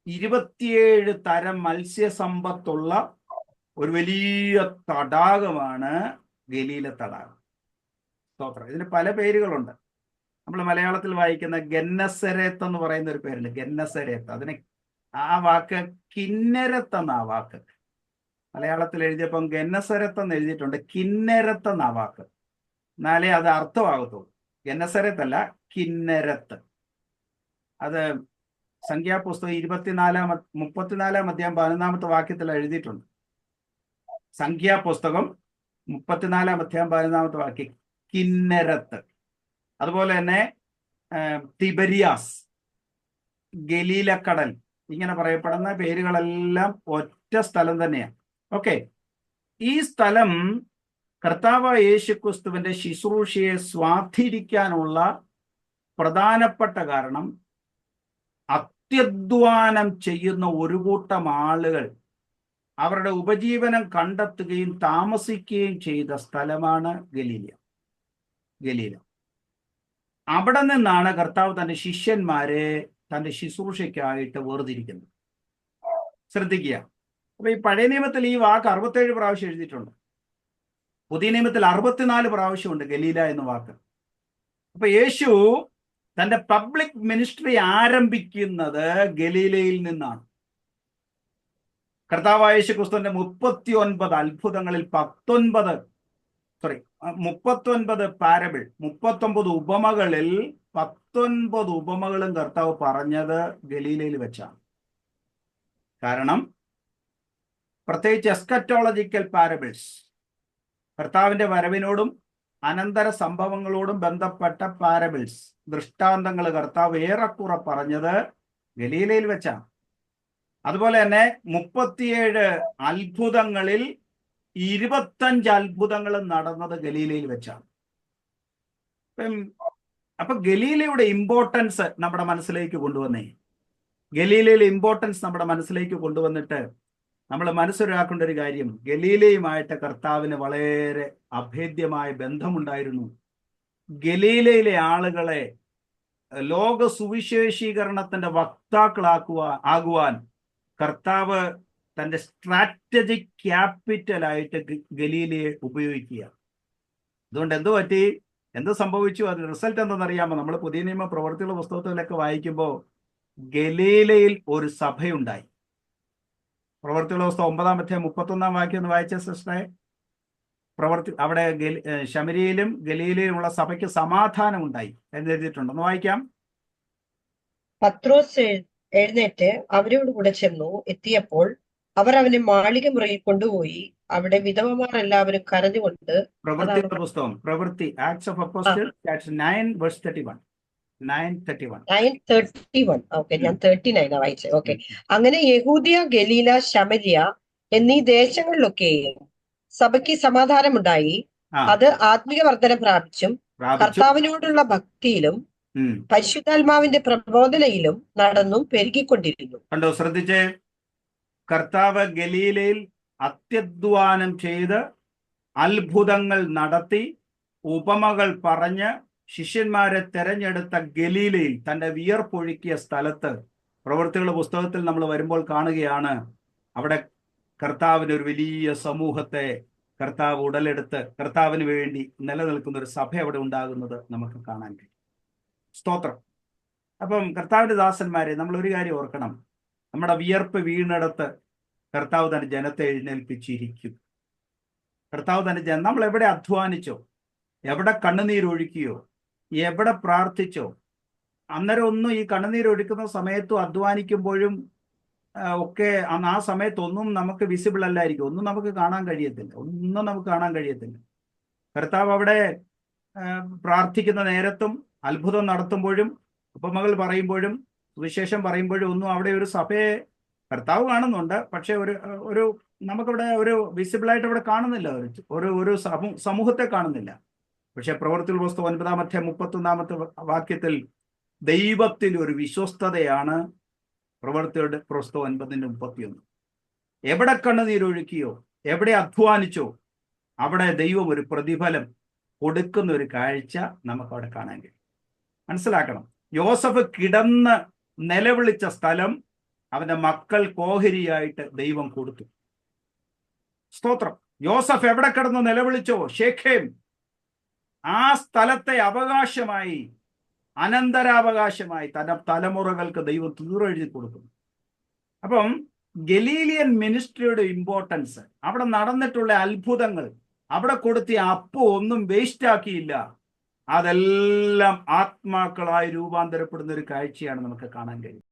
27 തരം മത്സ്യസമ്പത്തുള്ള ഒരു വലിയ തടാകമാണ് ഗലീല തടാകം. സ്തോത്രം. ഇതിന് പല പേരുകളുണ്ട്. നമ്മൾ മലയാളത്തിൽ വായിക്കുന്ന ഗന്നസരത്ത് എന്ന് പറയുന്ന ഒരു പേരുണ്ട്, ഗന്നസരത്ത്. അതിന് ആ വാക്ക് കിന്നരത്ത് എന്ന ആ വാക്ക് മലയാളത്തിൽ എഴുതിയപ്പം ഗന്നസരത്ത് എന്ന് എഴുതിയിട്ടുണ്ട്, കിന്നരത്ത് എന്ന ആ വാക്ക്. എന്നാലേ അത് അർത്ഥമാകത്തുള്ളൂ. ഗന്നസരത്തല്ല, കിന്നരത്ത്. അത് സംഖ്യാപുസ്തകം 34 അധ്യായം 11 വാക്യത്തിൽ എഴുതിയിട്ടുണ്ട്. സംഖ്യാപുസ്തകം 34 അധ്യായം 11 വാക്യം, കിന്നരത്ത്. അതുപോലെ തന്നെ തിബരിയാസ്, ഗലീലക്കടൽ, ഇങ്ങനെ പറയപ്പെടുന്ന പേരുകളെല്ലാം ഒറ്റ സ്ഥലം തന്നെയാണ്. ഓക്കെ, ഈ സ്ഥലം കർത്താവ് യേശുക്രിസ്തുവിന്റെ ശുശ്രൂഷയെ സ്വാധീനിക്കാനുള്ള പ്രധാനപ്പെട്ട കാരണം അത്യധ്വാനം ചെയ്യുന്ന ഒരു കൂട്ടം ആളുകൾ അവരുടെ ഉപജീവനം കണ്ടെത്തുകയും താമസിക്കുകയും ചെയ്ത സ്ഥലമാണ് ഗലീല. അവിടെ നിന്നാണ് കർത്താവ് തന്റെ ശിഷ്യന്മാരെ തന്റെ ശുശ്രൂഷയ്ക്കായിട്ട് വേർതിരിക്കുന്നത്. ശ്രദ്ധിക്കുക. അപ്പൊ ഈ പഴയ നിയമത്തിൽ ഈ വാക്ക് 67 പ്രാവശ്യം എഴുതിയിട്ടുണ്ട്. പുതിയ നിയമത്തിൽ 64 പ്രാവശ്യമുണ്ട് ഗലീല എന്ന വാക്ക്. അപ്പൊ യേശു തന്റെ പബ്ലിക് മിനിസ്ട്രി ആരംഭിക്കുന്നത് ഗലീലയിൽ നിന്നാണ്. കർത്താവായ യേശുക്രിസ്തുവിന്റെ 39 അത്ഭുതങ്ങളിൽ 39 പാരബിൾ, 39 ഉപമകളിൽ 19 ഉപമകളും കർത്താവ് പറഞ്ഞത് ഗലീലയിൽ വെച്ചാണ്. കാരണം പ്രത്യേകിച്ച് എസ്കറ്റോളജിക്കൽ പാരബിൾസ്, കർത്താവിന്റെ വരവിനോടും അനന്തര സംഭവങ്ങളോടും ബന്ധപ്പെട്ട പാരബിൾസ്, ദൃഷ്ടാന്തങ്ങൾ കർത്താവ് ഏറെക്കുറെ പറഞ്ഞത് ഗലീലയിൽ വെച്ചാണ്. അതുപോലെ തന്നെ 37 അത്ഭുതങ്ങളിൽ 25 അത്ഭുതങ്ങളും നടന്നത് ഗലീലയിൽ വെച്ചാണ്. അപ്പൊ ഗലീലയുടെ ഇമ്പോർട്ടൻസ് നമ്മുടെ മനസ്സിലേക്ക് കൊണ്ടുവന്നേ. ഗലീലയിലെ ഇമ്പോർട്ടൻസ് നമ്മുടെ മനസ്സിലേക്ക് കൊണ്ടുവന്നിട്ട് നമ്മൾ മനസ്സിലാക്കേണ്ട ഒരു കാര്യം, ഗലീലയുമായിട്ട് കർത്താവിന് വളരെ അഭേദ്യമായ ബന്ധമുണ്ടായിരുന്നു. ഗലീലയിലെ ആളുകളെ ലോക സുവിശേഷീകരണത്തിന്റെ വക്താക്കളാകുവാൻ കർത്താവ് തന്റെ സ്ട്രാറ്റജിക് ക്യാപിറ്റലായിട്ട് ഗലീലയെ ഉപയോഗിക്കുക. അതുകൊണ്ട് എന്ത് സംഭവിച്ചു? അതിന് റിസൾട്ട് എന്തെന്നറിയാമോ? നമ്മൾ പുതിയ നിയമ പ്രവർത്തിയുള്ള പുസ്തകത്തിലൊക്കെ വായിക്കുമ്പോൾ ഗലീലയിൽ ഒരു സഭയുണ്ടായി. പ്രവർത്തിയുള്ള പുസ്തകം 9 അധ്യായം 31 വാക്യം ഒന്ന് വായിച്ച സിസ്റ്ററെ. അവിടെ ശമരിയിലും ഗലീലയിലുമുള്ള സഭയ്ക്ക് സമാധാനം ഉണ്ടായി എന്ന് എഴുതിയിട്ടുണ്ട്. ഒന്ന് വായിക്കാം. പത്രോസ് എഴുന്നേറ്റ് അവരോട് കൂടെ ചെന്നു. എത്തിയപ്പോൾ അവർ അവനെ മാളിക മുറിയിൽ കൊണ്ടുപോയി. അവിടെ വിധവമാർ എല്ലാവരും കരഞ്ഞുകൊണ്ട് അതാണ് പ്രവൃത്തിയുടെ പുസ്തകം, പ്രവൃത്തി, Acts of Apostles, chapter 9 verse 31. 9:31. 9:31. Okay, ഞാൻ 39 വായിച്ചത്. ഓക്കെ, അങ്ങനെ യഹൂദിയ, ഗലീല, ശമരിയ എന്നീ ദേശങ്ങളിലൊക്കെയും സഭയ്ക്ക് സമാധാനമുണ്ടായി. ആ, അത് ആത്മിക വർധന പ്രാപിച്ചും പ്രാപിച്ചു. കർത്താവിനോടുള്ള ഭക്തിയിലും ഉം. പരിശുദ്ധാത്മാവിന്റെ പ്രബോധനയിലും നടന്നും പെരുകിക്കൊണ്ടിരുന്നു. കണ്ടോ, ശ്രദ്ധിച്ചേ. കർത്താവ് ഗലീലയിൽ അത്യധ്വാനം ചെയ്ത് അത്ഭുതങ്ങൾ നടത്തി ഉപമകൾ പറഞ്ഞ് ശിഷ്യന്മാരെ തെരഞ്ഞെടുത്ത ഗലീലയിൽ, തന്റെ വിയർപ്പൊഴുക്കിയ സ്ഥലത്ത്, പ്രവൃത്തികളുടെ പുസ്തകത്തിൽ നമ്മൾ വരുമ്പോൾ കാണുകയാണ്, അവിടെ കർത്താവിന് ഒരു വലിയ സമൂഹത്തെ കർത്താവ് ഉടലെടുത്ത് കർത്താവിന് വേണ്ടി നിലനിൽക്കുന്ന ഒരു സഭ അവിടെ ഉണ്ടാകുന്നത് നമുക്ക് കാണാൻ കഴിയും. സ്തോത്രം. അപ്പം കർത്താവിന്റെ ദാസന്മാരെ, നമ്മൾ ഒരു കാര്യം ഓർക്കണം. നമ്മുടെ വിയർപ്പ് വീണെടുത്ത് കർത്താവ് തന്റെ ജനത്തെ എഴുന്നേൽപ്പിച്ചിരിക്കും. കർത്താവ് തന്റെ നമ്മൾ എവിടെ അധ്വാനിച്ചോ, എവിടെ കണ്ണുനീരൊഴുക്കിയോ, എവിടെ പ്രാർത്ഥിച്ചോ, അന്നേരം ഒന്നും ഈ കണ്ണുനീരൊഴുക്കുന്ന സമയത്തും അധ്വാനിക്കുമ്പോഴും ഒക്കെ ആ സമയത്തൊന്നും നമുക്ക് വിസിബിൾ അല്ലായിരിക്കും. ഒന്നും നമുക്ക് കാണാൻ കഴിയത്തില്ല. ഒന്നും നമുക്ക് കാണാൻ കഴിയത്തില്ല. കർത്താവ് അവിടെ പ്രാർത്ഥിക്കുന്ന നേരത്തും അത്ഭുതം നടത്തുമ്പോഴും ഉപമകൾ പറയുമ്പോഴും സുവിശേഷം പറയുമ്പോഴും ഒന്നും അവിടെ ഒരു സഭയെ കർത്താവ് കാണുന്നുണ്ട്. പക്ഷെ ഒരു നമുക്കിവിടെ ഒരു വിസിബിളായിട്ട് അവിടെ കാണുന്നില്ല. ഒരു സമൂഹത്തെ കാണുന്നില്ല. പക്ഷെ പ്രവൃത്തികളുടെ പുസ്തകം 9-ാം അധ്യായം 31-ാമത്തെ വാക്യത്തിൽ ദൈവത്തിൽ ഒരു വിശ്വസ്തതയാണ്. പ്രവൃത്തിയുടെ പുസ്തകം 9:31. എവിടെ കണ്ണുനീരൊഴുക്കിയോ, എവിടെ അധ്വാനിച്ചോ, അവിടെ ദൈവം ഒരു പ്രതിഫലം കൊടുക്കുന്ന ഒരു കാഴ്ച നമുക്ക് അവിടെ കാണാൻ കഴിയും. മനസ്സിലാക്കണം, യോസഫ് കിടന്ന് നിലവിളിച്ച സ്ഥലം അവന്റെ മക്കൾ കോഹരിയായിട്ട് ദൈവം കൊടുത്തു. സ്തോത്രം. യോസഫ് എവിടെ കിടന്ന് നിലവിളിച്ചോ, ശേഖേം, ആ സ്ഥലത്തെ അവകാശമായി, അനന്തരാവകാശമായി തന്റെ തലമുറകൾക്ക് ദൈവം തീരെഴുതി കൊടുക്കുന്നു. അപ്പം ഗലീലിയൻ മിനിസ്ട്രിയുടെ ഇമ്പോർട്ടൻസ്, അവിടെ നടന്നിട്ടുള്ള അത്ഭുതങ്ങൾ, അവിടെ കൊടുത്തിയ അപ്പം ഒന്നും വേസ്റ്റ് ആക്കിയില്ല. അതെല്ലാം ആത്മാക്കളായി രൂപാന്തരപ്പെടുന്ന ഒരു കാഴ്ചയാണ് നമുക്ക് കാണാൻ കഴിയും.